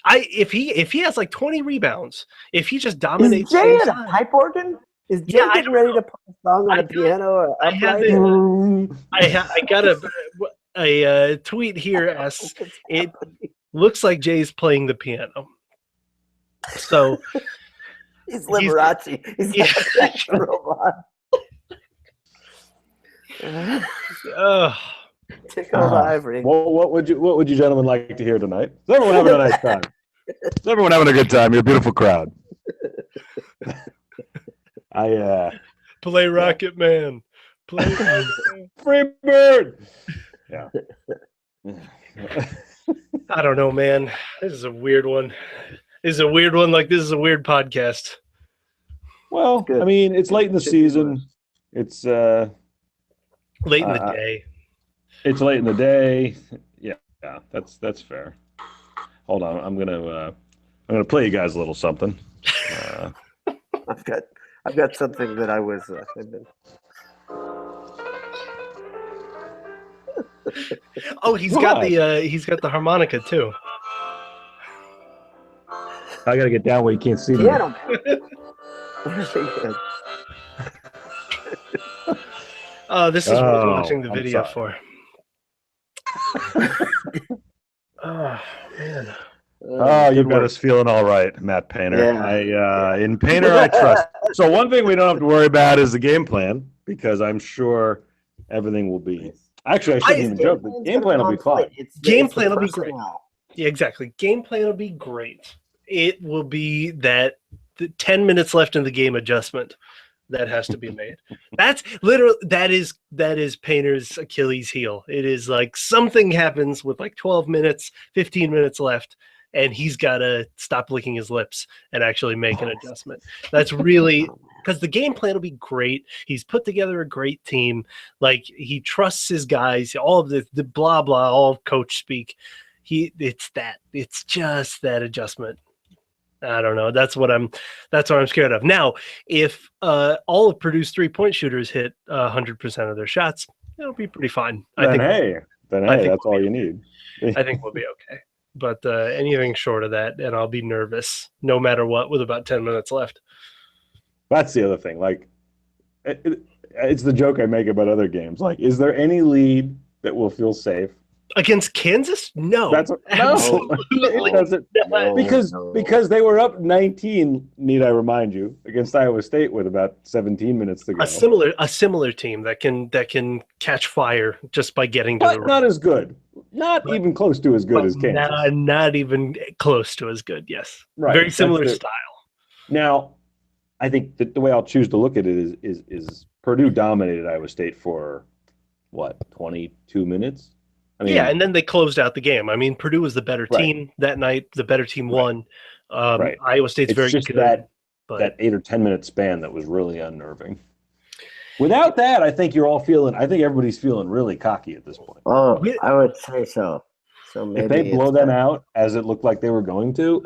If he has like 20 rebounds, if he just dominates. Is Jay at a pipe organ? Is Jay getting ready to play a song on a piano? I got a tweet here as it looks like Jay's playing the piano. So. He's Liberace. He's like a sex robot. Tickle ivory. Well, what would you gentlemen like to hear tonight? Is everyone having a nice time? Is everyone having a good time? You're a beautiful crowd. Play Rocket Man. Play Freebird. Yeah. I don't know, man. This is a weird one. This is a weird one. Like, this is a weird podcast. Well, I mean, it's late in the season. It's late in the day. It's late in the day. Yeah, that's fair. Hold on, I'm gonna play you guys a little something. I've got something that I was. Oh, he's got the harmonica too. I gotta get down where you can't see me. Oh, this is what I'm watching the video for. Oh man. Oh, you've got us feeling all right, Matt Painter. Yeah. In Painter, I trust. So one thing we don't have to worry about is the game plan, because I'm sure Everything will be. Actually, I shouldn't even joke. The game plan will be fine. Game plan will be great. Yeah, exactly. Game plan will be great. It will be that the 10 minutes left in the game adjustment that has to be made. That's literally that is Painter's Achilles heel. It is like something happens with like 12 minutes, 15 minutes left, and he's got to stop licking his lips and actually make an adjustment. That's really because the game plan will be great. He's put together a great team. Like he trusts his guys. All of the blah blah, all of coach speak. It's just that adjustment. I don't know. That's what I'm scared of. Now, if all of Purdue's 3-point shooters hit 100% of their shots, it'll be pretty fine. Then that's all you need. I think we'll be okay. But anything short of that, and I'll be nervous no matter what with about 10 minutes left. That's the other thing. Like, it's the joke I make about other games. Like, is there any lead that will feel safe? Against Kansas? No. It doesn't. Because they were up 19, need I remind you, against Iowa State with about 17 minutes to go. A similar team that can catch fire just by getting to the rim. Not as good. Not even close to as good as Kansas. Not even close to as good, yes. Right. Very similar style. Now, I think that the way I'll choose to look at it is Purdue dominated Iowa State for, 22 minutes? And then they closed out the game. I mean, Purdue was the better team that night. The better team won. Iowa State's very good. That 8 or 10 minute span that was really unnerving. Without that, I think everybody's feeling really cocky at this point. Oh, I would say so. So maybe if they blow them out as it looked like they were going to,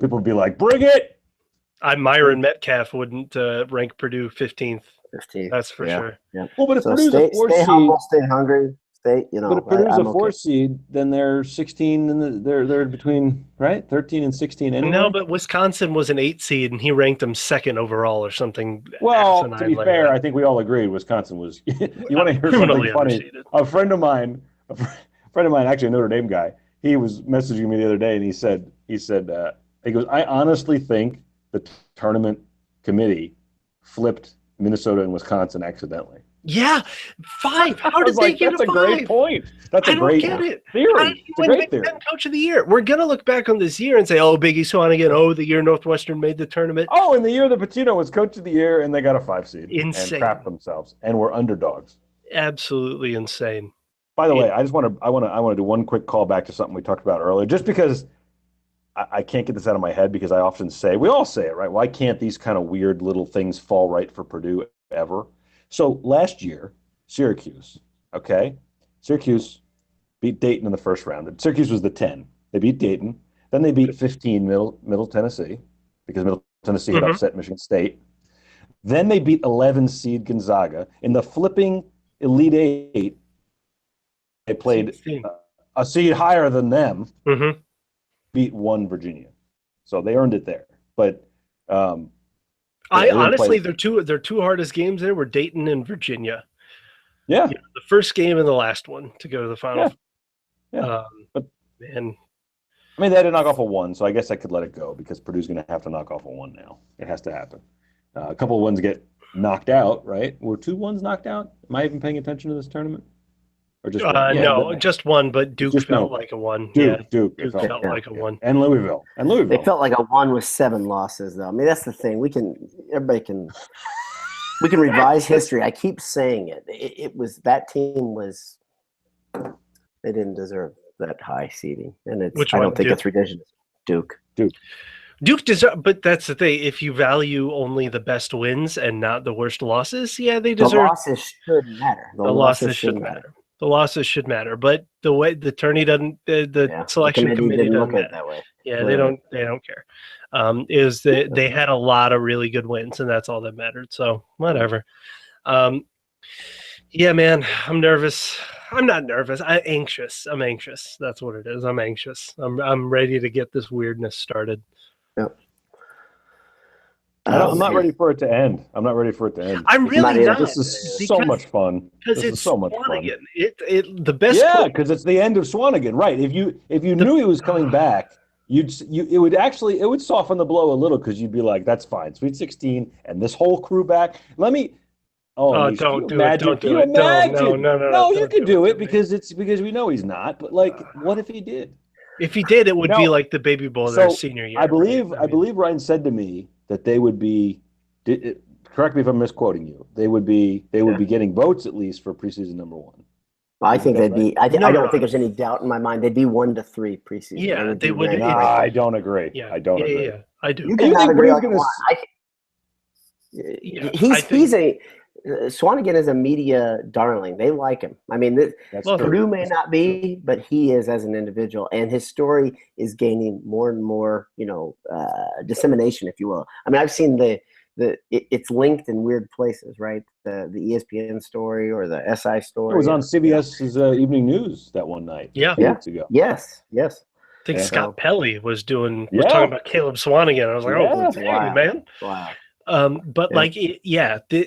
people would be like, bring it. Myron Metcalf wouldn't rank Purdue 15th. That's for sure. Yeah. Well, but if Purdue's stay a 4 seed, humble, stay hungry. But if Purdue's a 4 seed, then they're 16 and they're between 13 and 16 anyway. No, but Wisconsin was an 8 seed and he ranked them 2nd overall or something. Well, to be fair, I think we all agreed Wisconsin was. You want to hear something funny? A friend of mine, actually a Notre Dame guy, he was messaging me the other day and he said, he goes, I honestly think the tournament committee flipped Minnesota and Wisconsin accidentally. Yeah, 5. How did they get a 5? That's a great point. That's a great theory. It's a great theory. Coach of the year. We're going to look back on this year and say, Biggie Swanigan, the year Northwestern made the tournament. In the year that Pitino was coach of the year and they got a 5 seed. Insane. And crapped themselves and were underdogs. Absolutely insane. By the way, I want to do one quick callback to something we talked about earlier, just because I can't get this out of my head because I often say, we all say it, right? Why can't these kind of weird little things fall right for Purdue ever? So last year, Syracuse beat Dayton in the first round. Syracuse was the 10. They beat Dayton. Then they beat 15 Middle Tennessee because Middle Tennessee had upset Michigan State. Then they beat 11 seed Gonzaga. In the flipping Elite 8, they played a seed higher than them, beat 1 Virginia. So they earned it there. But honestly, their two hardest games there were Dayton and Virginia. Yeah. The first game and the last one to go to the final. Yeah. But man, they had to knock off a 1, so I guess I could let it go because Purdue's going to have to knock off a 1 now. It has to happen. A couple of ones get knocked out, right? Were 2 1s knocked out? Am I even paying attention to this tournament? Or just no, just 1, but Duke felt like a 1. Duke felt like a 1. And Louisville. They felt like a 1 with 7 losses, though. That's the thing. We can revise history. I keep saying it. That team was. They didn't deserve that high seeding, and I don't think it's revisionist. Duke deserve, but that's the thing. If you value only the best wins and not the worst losses, they deserve. The losses should matter. The losses should matter. The losses should matter, but the way the tourney doesn't, the selection committee didn't look doesn't at it that way. Yeah, they don't care. Is that they had a lot of really good wins, and that's all that mattered. So whatever. Yeah, man, I'm nervous. I'm not nervous. I'm anxious. That's what it is. I'm anxious. I'm ready to get this weirdness started. Yeah. I'm not ready for it to end. I'm I'm really not. This is so much fun. Because it's so much Swanigan. fun. The best. Yeah, because it's the end of Swanigan, right? If you knew he was coming back, it would soften the blow a little because you'd be like, that's fine. Sweet 16 and this whole crew back. Oh, Oh, Nish, don't do it. Don't can do you it. Don't. imagine? No. No, you Don't could do to it me. because we know he's not. But like, what if he did? If he did, it would be No. like the Baby Bowl their So senior year. I believe Right? I believe Ryan said to me that they would be. Correct me if I'm misquoting you. They would be getting votes at least for preseason number one. I think they'd be. I don't No. think there's any doubt in my mind. They'd be 1 to 3 preseason. Yeah, they would. ranked Nah, right. I don't agree. Yeah, I don't agree. Yeah, I do. You can not agree all you want. Yeah, He's a Swanigan is a media darling. They like him. I mean, That's Well, true. Purdue may not be, but he is as an individual, and his story is gaining more and more, dissemination, if you will. I mean, I've seen it's linked in weird places, right? The ESPN story or the SI story. It was on CBS's Evening News that one night. Yeah. 2 weeks ago. Yes. I think Yeah. Scott Pelley was talking Yeah. about Caleb Swanigan. I was like, Yeah. oh, dang, man. Wow. But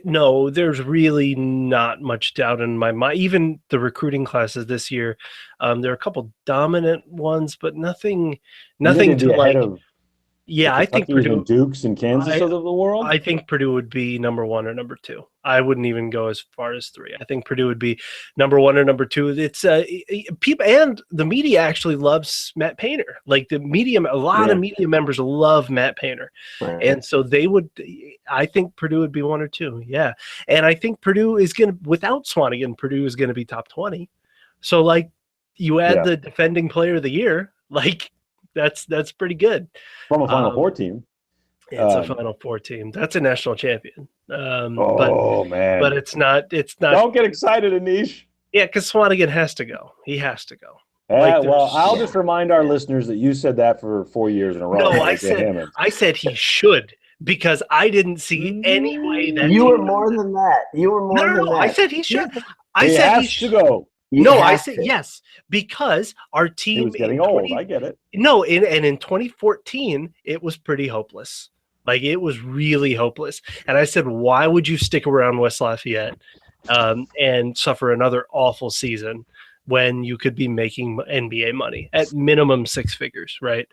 no, there's really not much doubt in my mind. Even the recruiting classes this year, there are a couple dominant ones, but nothing to like. Yeah, I think Purdue and Dukes and Kansas of the world. I think Purdue would be number 1 or number 2. I wouldn't even go as far as 3. I think Purdue would be number 1 or number 2. It's people, and the media actually loves Matt Painter. Like a lot of media members love Matt Painter, Right. and so they would. I think Purdue would be 1 or 2. Yeah, and I think Purdue is going to, without Swanigan, Purdue is going to be top 20. So like, you add the defending player of the year, like. That's pretty good. From a Final Four team. It's a Final Four team. That's a national champion. Man. But it's not. Don't get excited, Anish. Yeah, because Swanigan has to go. He has to go. I'll just remind our listeners that you said that for 4 years in a row. No, I said he should, because I didn't see any way that you were more than that. You were more than that. I said he should. He has to go. I said yes, because our team He was getting old. I get it. No, and in 2014, it was pretty hopeless. Like, it was really hopeless. And I said, why would you stick around West Lafayette and suffer another awful season when you could be making NBA money at minimum 6 figures, right?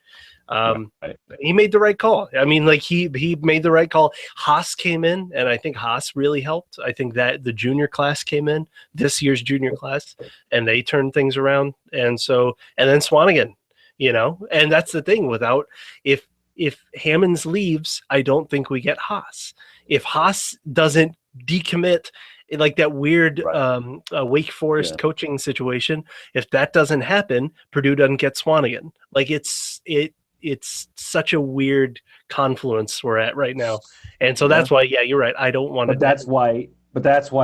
He made the right call. I mean, like, he made the right call. Haas came in, and I think Haas really helped. I think that the junior class came in, this year's junior class, and they turned things around. And then Swanigan, and that's the thing. If Hammonds leaves, I don't think we get Haas. If Haas doesn't decommit, like that weird Wake Forest coaching situation, if that doesn't happen, Purdue doesn't get Swanigan. Like, it's such a weird confluence we're at right now. And so that's why, you're right. I don't want to. That's why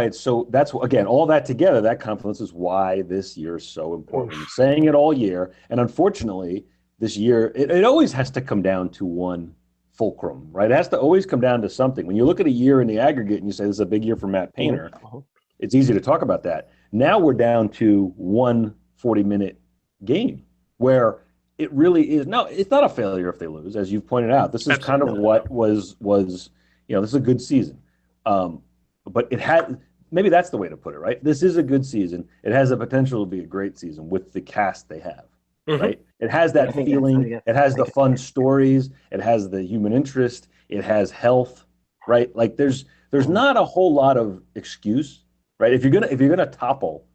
it's so, again, all that together, that confluence is why this year is so important. I'm saying it all year. And unfortunately, this year, it always has to come down to one fulcrum, right? It has to always come down to something. When you look at a year in the aggregate and you say this is a big year for Matt Painter, it's easy to talk about that. Now we're down to one 40-minute game where it really is. No, it's not a failure if they lose, as you've pointed out. This is kind of what was, this is a good season. But it had, maybe that's the way to put it, right? This is a good season. It has the potential to be a great season with the cast they have, right? It has that feeling. It has the fun stories. It has the human interest. It has health, right? Like there's not a whole lot of excuse, right? If you're gonna topple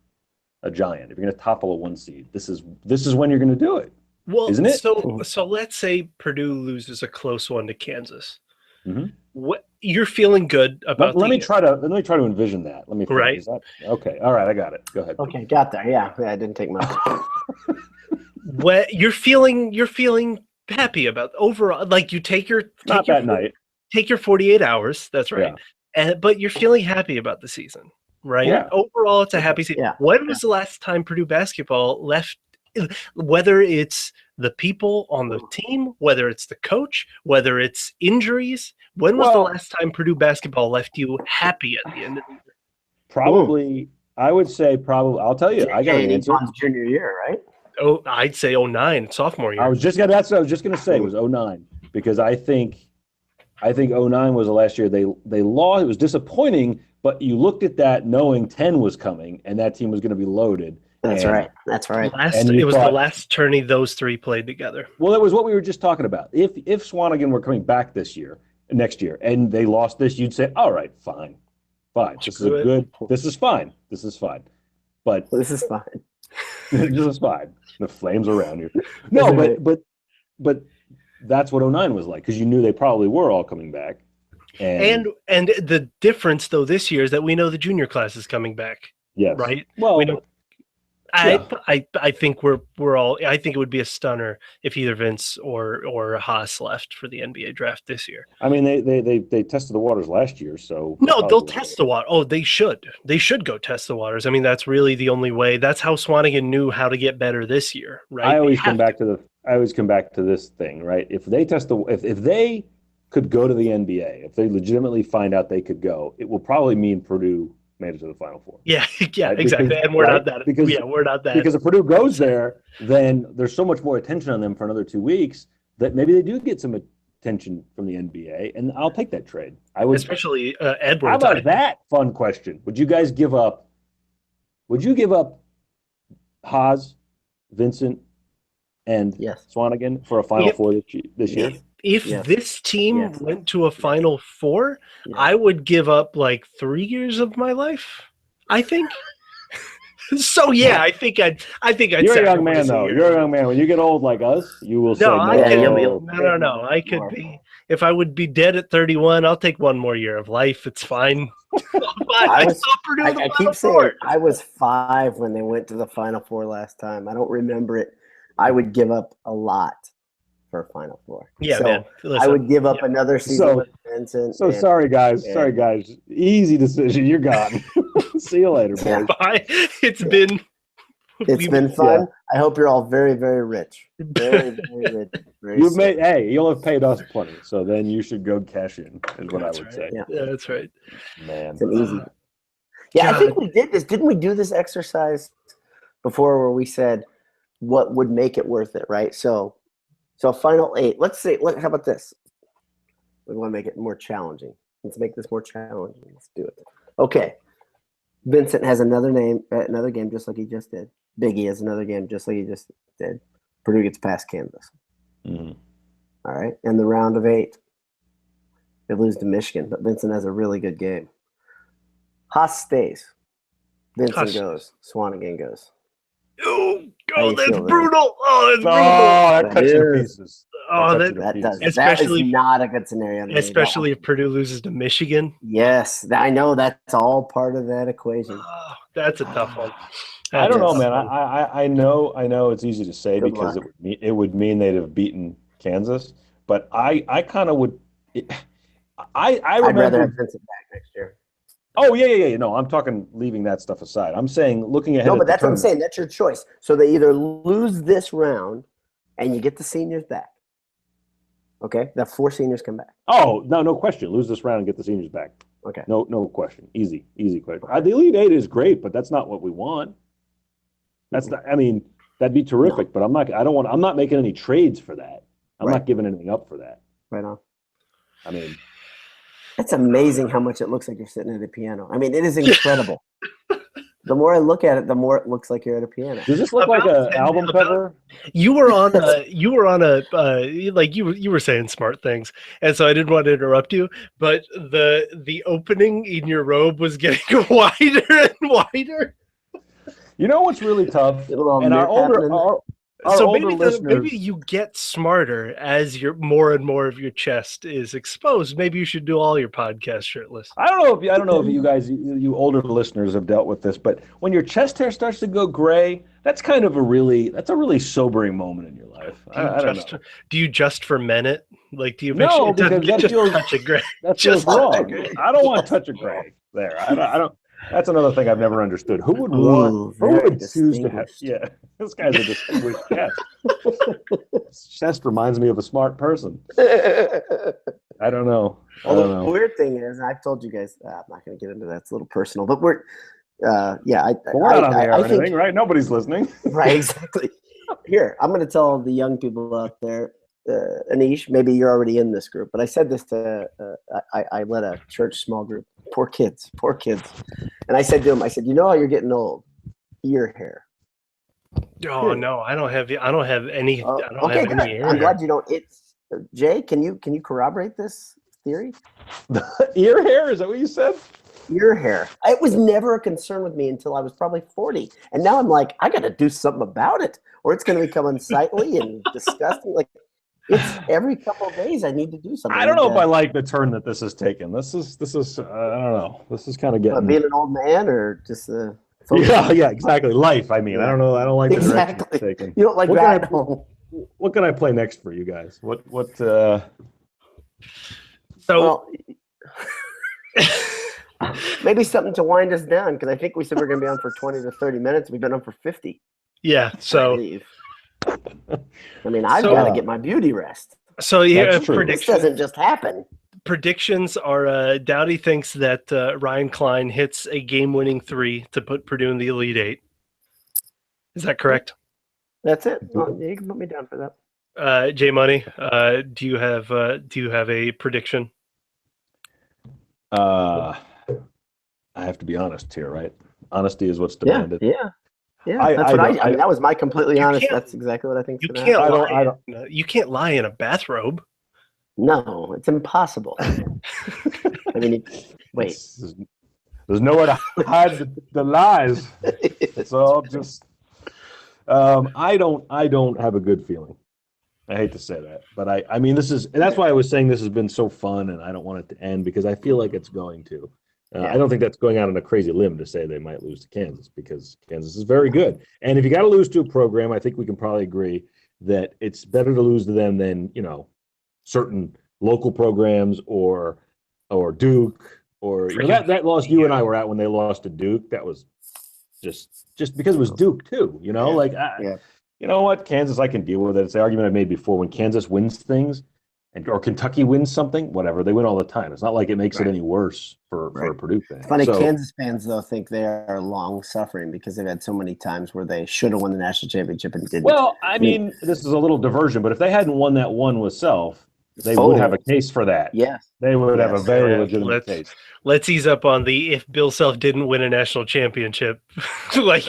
a giant, if you're gonna topple a 1 seed, this is when you're gonna do it. Well, isn't it? So let's say Purdue loses a close one to Kansas. Mm-hmm. What you're feeling good about? Let me try to envision that. Let me think. Right. Okay. All right. I got it. Go ahead. Okay. Got there. Yeah. It didn't take much. What you're feeling happy about overall? Like you take your night. Take your 48 hours. That's right. Yeah. But you're feeling happy about the season, right? Yeah. Overall, it's a happy season. Yeah. When was the last time Purdue basketball left? Whether it's the people on the team, whether it's the coach, whether it's injuries, when was the last time Purdue basketball left you happy at the end of the year? Probably, I would say probably. I'll tell you, I got an answer. Junior year, right? Oh, I'd say 09, sophomore year. That's what I was just gonna say was 09, because I think 09 was the last year they lost. It was disappointing, but you looked at that knowing 10 was coming and that team was going to be loaded. That's right. It was the last tourney those three played together. Well, that was what we were just talking about. If Swanigan were coming back next year, and they lost this, you'd say, all right, fine. fine. This is Screw a it. good. This is fine. This is fine. But This is fine. this is fine. The flames around you. No, but that's what 09 was like because you knew they probably were all coming back. And the difference though this year is that we know the junior class is coming back. Yes. Right. Well, we know. yeah. I think we're all. I think it would be a stunner if either Vince or Haas left for the NBA draft this year. I mean, they tested the waters last year, so No, they'll test the water. Oh, they should. They should go test the waters. I mean, that's really the only way. That's how Swanigan knew how to get better this year, right? I always come back to this thing, right? If they test if they could go to the NBA, if they legitimately find out they could go, it will probably mean Purdue made it to the Final Four. Yeah, right? exactly. Because, and we're right? not that. Because, we're not that. Because if Purdue goes there, then there's so much more attention on them for another 2 weeks that maybe they do get some attention from the NBA, and I'll take that trade. I would, especially Edwards. How about that fun question? Would you guys give up? Would you give up Haas, Vincent, and Swanigan for a Final Four this year? If this team went to a Final Four, I would give up like 3 years of my life. I think. So I think I'd. You're a young man, though. You're a young man. When you get old like us, you will say no. No. I could be. If I would be dead at 31, I'll take 1 more year of life. It's fine. I keep saying I was 5 when they went to the Final Four last time. I don't remember it. I would give up a lot for a Final Four. Yeah, so man. Listen, I would give up another season with Vincent. So sorry, guys. Sorry, guys. Easy decision. You're gone. See you later, boys. Bye. It's been fun. Yeah. I hope you're all very, very rich. Very, very rich. You'll have paid us plenty, so then you should go cash in, is what I would say. Yeah, that's right. Man. It's an easy. Yeah, I think we did this. Didn't we do this exercise before where we said what would make it worth it, right? So final 8. Let's say, how about this? We want to make it more challenging. Let's make this more challenging. Let's do it. Okay. Vincent has another game just like he just did. Biggie has another game just like he just did. Purdue gets past Kansas. Mm-hmm. All right. In the round of 8, they lose to Michigan, but Vincent has a really good game. Haas stays. Vincent goes. Swanigan goes. Oh, that's brutal. Oh, that's brutal. Oh, that cuts you to pieces. Oh, that is not a good scenario. Especially if Purdue loses to Michigan. Yes, I know that's all part of that equation. Oh, that's a tough one. I don't know, man. I know it's easy to say because it would mean they'd have beaten Kansas, but I kind of would. I'd rather have Vincent back next year. Oh, yeah. No, I'm talking leaving that stuff aside. I'm saying looking ahead. No, but that's what I'm saying. That's your choice. So they either lose this round and you get the seniors back. Okay? That 4 seniors come back. Oh, no question. Lose this round and get the seniors back. Okay. No question. Easy question. The Elite 8 is great, but that's not what we want. That's not, I mean, that'd be terrific, but I'm not making any trades for that. I'm not giving anything up for that. Right on. I mean, it's amazing how much it looks like you're sitting at a piano. I mean, it is incredible. The more I look at it, the more it looks like you're at a piano. Does this look like an album cover? You were on like you were saying smart things, and so I didn't want to interrupt you, but the opening in your robe was getting wider and wider. You know what's really tough? And our older listeners, maybe you get smarter as more and more of your chest is exposed. Maybe you should do all your podcasts shirtless. I don't know if you guys, you older listeners, have dealt with this, but when your chest hair starts to go gray, that's kind of a really sobering moment in your life. I don't know. Do you just ferment it? Like, do you make sure because that feels touch of gray? That feels wrong. I don't want touch of gray there. I don't. That's another thing I've never understood. Who would choose to have? Yeah, this guy's a distinguished chest. Chest reminds me of a smart person. I don't know. The weird thing is, I've told you guys. I'm not going to get into that. It's a little personal, but we're not on the air or anything, right? Nobody's listening. Right, exactly. Here, I'm going to tell the young people out there. Anish, maybe you're already in this group, but I said this to I led a church small group. Poor kids. And I said to him, you know how you're getting old? Ear hair. Oh no, I don't have any. I don't have any ear I'm glad you don't. Jay, can you corroborate this theory? Ear hair? Is that what you said? ear hair. It was never a concern with me until I was probably 40. And now I'm like, I got to do something about it or it's going to become unsightly and disgusting. Like, it's every couple of days I need to do something. I don't know if I like the turn that this has taken. This is I don't know. This is kind of getting being an old man or just yeah, exactly. Life. I mean, I don't know. I don't like the direction it's taken. You don't like that. What can I play next for you guys? What So maybe something to wind us down because I think we said we're going to be on for 20 to 30 minutes. We've been on for 50. yeah, so I mean, I've got to get my beauty rest. So yeah, this doesn't just happen. Predictions are Dowdy thinks that Ryan Klein hits a game-winning 3 to put Purdue in the Elite 8. Is that correct? That's it. Well, you can put me down for that. J Money, do you have a prediction? I have to be honest here, right? Honesty is what's demanded. Yeah. That's what I mean, that was my completely honest. That's exactly what I think. You can't lie. You can't lie in a bathrobe. No, it's impossible. I mean, wait. There's nowhere to hide the lies. It's all just. I don't have a good feeling. I hate to say that, but I mean, and that's why I was saying this has been so fun, and I don't want it to end because I feel like it's going to. I don't think that's going out on a crazy limb to say they might lose to Kansas because Kansas is very good. And if you got to lose to a program, I think we can probably agree that it's better to lose to them than, certain local programs or Duke or that loss you and I were at when they lost to Duke. That was just because it was Duke too, you know know what, Kansas, I can deal with it. It's the argument I made before when Kansas wins things. Or Kentucky wins something, whatever. They win all the time. It's not like it makes it any worse for a Purdue fan. It's funny, Kansas fans, though, think they are long-suffering because they've had so many times where they should have won the national championship and didn't. Well, I mean, this is a little diversion, but if they hadn't won that one with Self, they would have a case for that. Yes. They would have a very legitimate case. Let's ease up on the if Bill Self didn't win a national championship. like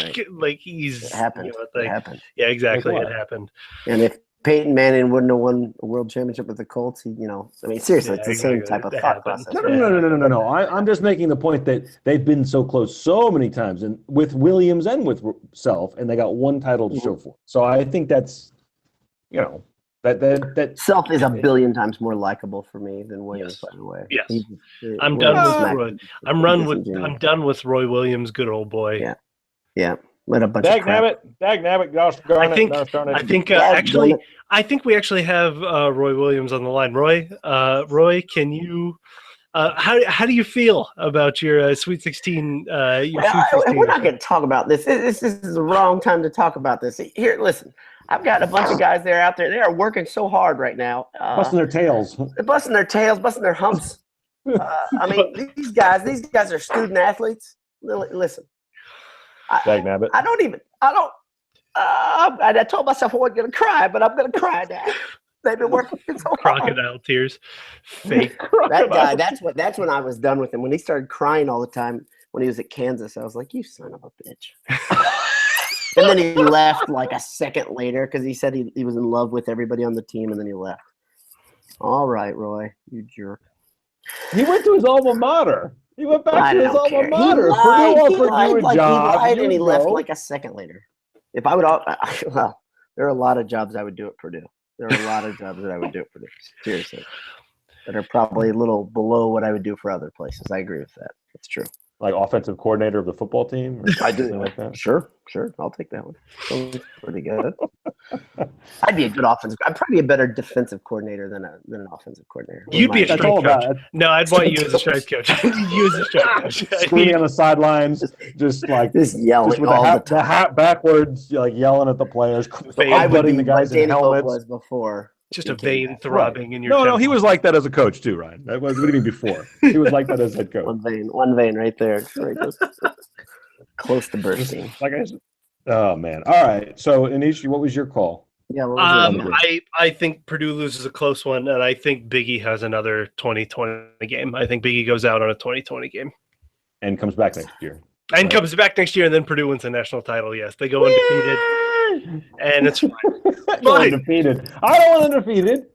he's... It happened. It happened. Yeah, exactly. It happened. And if Peyton Manning wouldn't have won a world championship with the Colts, I mean, seriously, it's the same type of thought process. No. I'm just making the point that they've been so close so many times, and with Williams and with Self, and they got one title to show for. So I think that's, that Self is a billion times more likable for me than Williams. By the way, yes, I'm done with Roy. I'm done with Roy Williams, good old boy. Yeah. Let a bunch of crap. Dag-nabbit, gosh darn it. I think we actually have Roy Williams on the line. Roy, can you? How do you feel about your Sweet 16? We're not going to talk about this. This is the wrong time to talk about this. Here, listen. I've got a bunch of guys there out there. They are working so hard right now, busting their tails, busting their humps. I mean, these guys are student athletes. Listen. I told myself I wasn't going to cry, but I'm going to cry now. They've been working so hard. Crocodile tears. Fake. That guy, that's when I was done with him. When he started crying all the time when he was at Kansas, I was like, you son of a bitch. And then he left like a second later because he said he was in love with everybody on the team, and then he left. All right, Roy, you jerk. He went to his alma mater. He went back to his alma mater. He lied and he left like a second later. If I would, well, there are a lot of jobs I would do at Purdue. There are a lot of jobs that I would do at Purdue. Seriously, that are probably a little below what I would do for other places. I agree with that. That's true. Like offensive coordinator of the football team? I do. Like that? Sure. I'll take that one. Sounds pretty good. I'd be a good offensive. I'd probably be a better defensive coordinator than an offensive coordinator. You'd be a strength coach. No, I'd want you as a strength coach. You as a strength coach. Screaming on the sidelines, just yelling just with all the hat backwards, like yelling at the players, butting the guys in helmets. Was before. Just a vein throbbing in your No, he was like that as a coach too, Ryan. That was what do you mean before? He was like that as head coach. One vein right there. Close to bursting. Like I said. Oh man. All right. So Anish, what was your call? Yeah, what was I think Purdue loses a close one, and I think Big E has another 2020 game. I think Big E goes out on a 2020 game. And comes back next year. And comes back next year, and then Purdue wins the national title. Yes, they go undefeated, and it's fine. Undefeated. I don't want undefeated.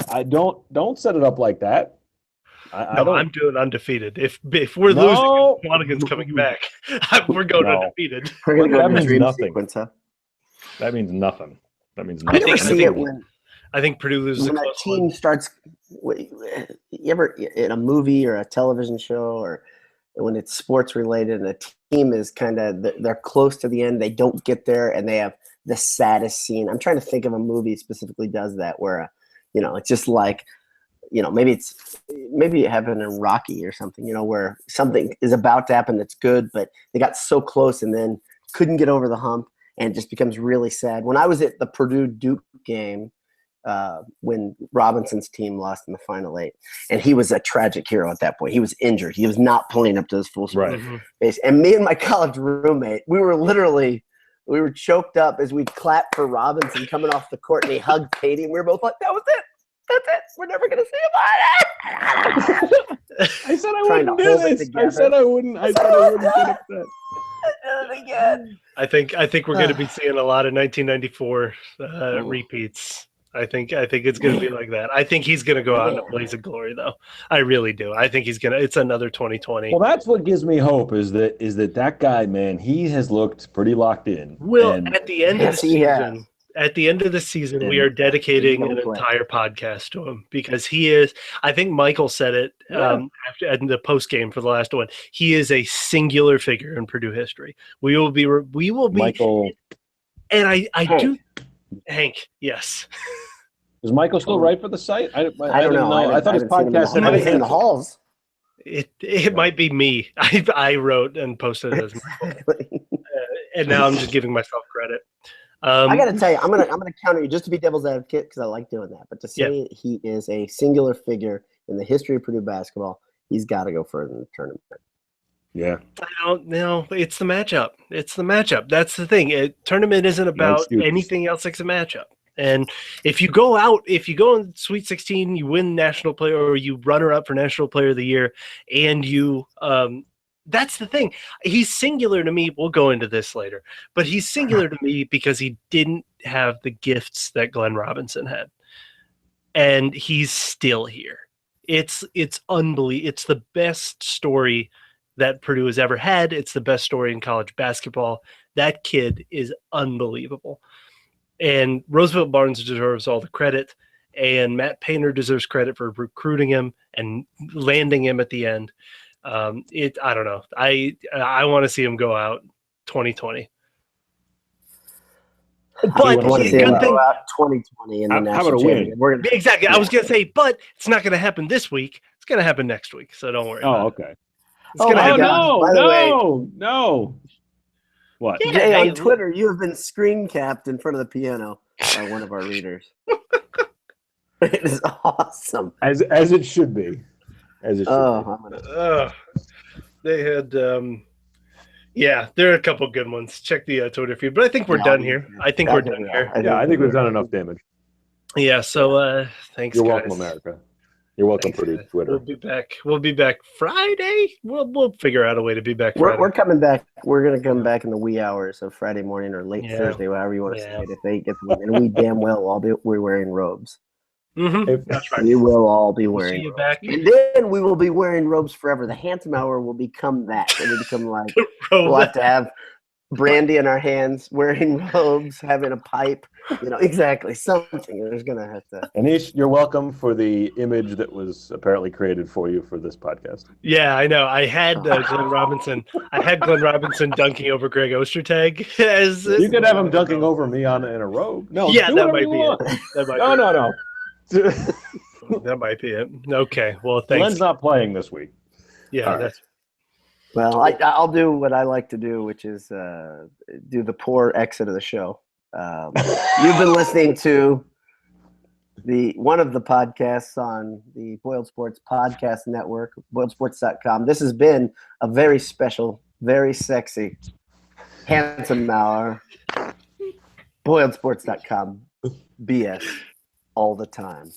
I don't set it up like that. I don't. I'm doing undefeated. If we're No. losing, Swanigan's coming back. We're going No. undefeated. We're going to That go to means dream nothing. sequence, huh? That means nothing. That means I nothing. You think- ever I see think- it when I think Purdue loses a a close team one. starts? You ever in a movie or a television show, or when it's sports related, and a team is kind of they're close to the end, they don't get there, and they have the saddest scene. I'm trying to think of a movie specifically does that, where it's just like, maybe it happened in Rocky or something, where something is about to happen that's good, but they got so close and then couldn't get over the hump, and it just becomes really sad. When I was at the Purdue-Duke game, when Robinson's team lost in the Final Eight, and he was a tragic hero at that point. He was injured. He was not pulling up to his full Right. pace. And me and my college roommate, we were choked up as we clapped for Robinson coming off the court, and he hugged Katie, and we were both like, that was it. That's it. We're never going to see him again. I said I Trying to wouldn't do hold it this. together. I said I wouldn't get upset. I think we're going to be seeing a lot of 1994 repeats. I think it's going to be like that. I think he's going to go out in a blaze of glory, though. I really do. I think it's another 2020. Well, that's what gives me hope is that guy, man, he has looked pretty locked in. At the end of the season, we are dedicating an entire podcast to him, because he is. I think Michael said it after in the post game for the last one. He is a singular figure in Purdue history. We will be Michael. And I do. Hank, yes. Is Michael still right for the site? I don't know. I thought his podcast had had in the halls. It might be me. I wrote and posted it as Michael. And now I'm just giving myself credit. I got to tell you, I'm gonna counter you just to be devil's advocate, because I like doing that. But to say he is a singular figure in the history of Purdue basketball, he's got to go further in the tournament. Yeah. I don't know. It's the matchup. That's the thing. Tournament isn't about anything else. It's a matchup. And if you go in Sweet 16, you win national player, or you runner up for national player of the year, and you that's the thing. He's singular to me. We'll go into this later, but he's singular to me because he didn't have the gifts that Glenn Robinson had, and he's still here. It's unbelievable. It's the best story that Purdue has ever had. It's the best story in college basketball. That kid is unbelievable. And Roosevelt Barnes deserves all the credit, and Matt Painter deserves credit for recruiting him and landing him at the end. I don't know. I want to see him go out 2020. But I want to see him go out 2020 in the national championship. Exactly. I was going to say, but it's not going to happen this week. It's going to happen next week. So don't worry. Oh, okay. No. What? Yeah, Jay, on Twitter, you have been screen capped in front of the piano by one of our readers. It is awesome. As it should be. As it should be. They had there are a couple good ones. Check the Twitter feed. But I think we're done here. I think we're done here. I think we've done enough damage. Yeah, so thanks, You're guys. welcome, America. You're welcome, Purdue Twitter. We'll be back Friday. We'll figure out a way to be back Friday. We're coming back. We're gonna come back in the wee hours of Friday morning or late Thursday, whatever you want to say it. If they get the win, and we damn well all we're wearing robes. Mm-hmm. That's right. We will all be wearing. See you back. And then we will be wearing robes forever. The Handsome Hour will become that. It will become like we'll have to have brandy in our hands, wearing robes, having a pipe. Exactly something. There's gonna have to. Anish, you're welcome for the image that was apparently created for you for this podcast. Yeah, I know. I had Glenn Robinson. Dunking over Greg Ostertag. You could have him dunking over me in a robe. No, that might be it. No. That might be it. Okay. Well, thanks. Glenn's not playing this week. Yeah, that's. Well, I'll do what I like to do, which is do the poor exit of the show. You've been listening to one of the podcasts on the Boiled Sports Podcast Network, boiledsports.com. This has been a very special, very sexy, handsome hour. Boiledsports.com. BS all the time.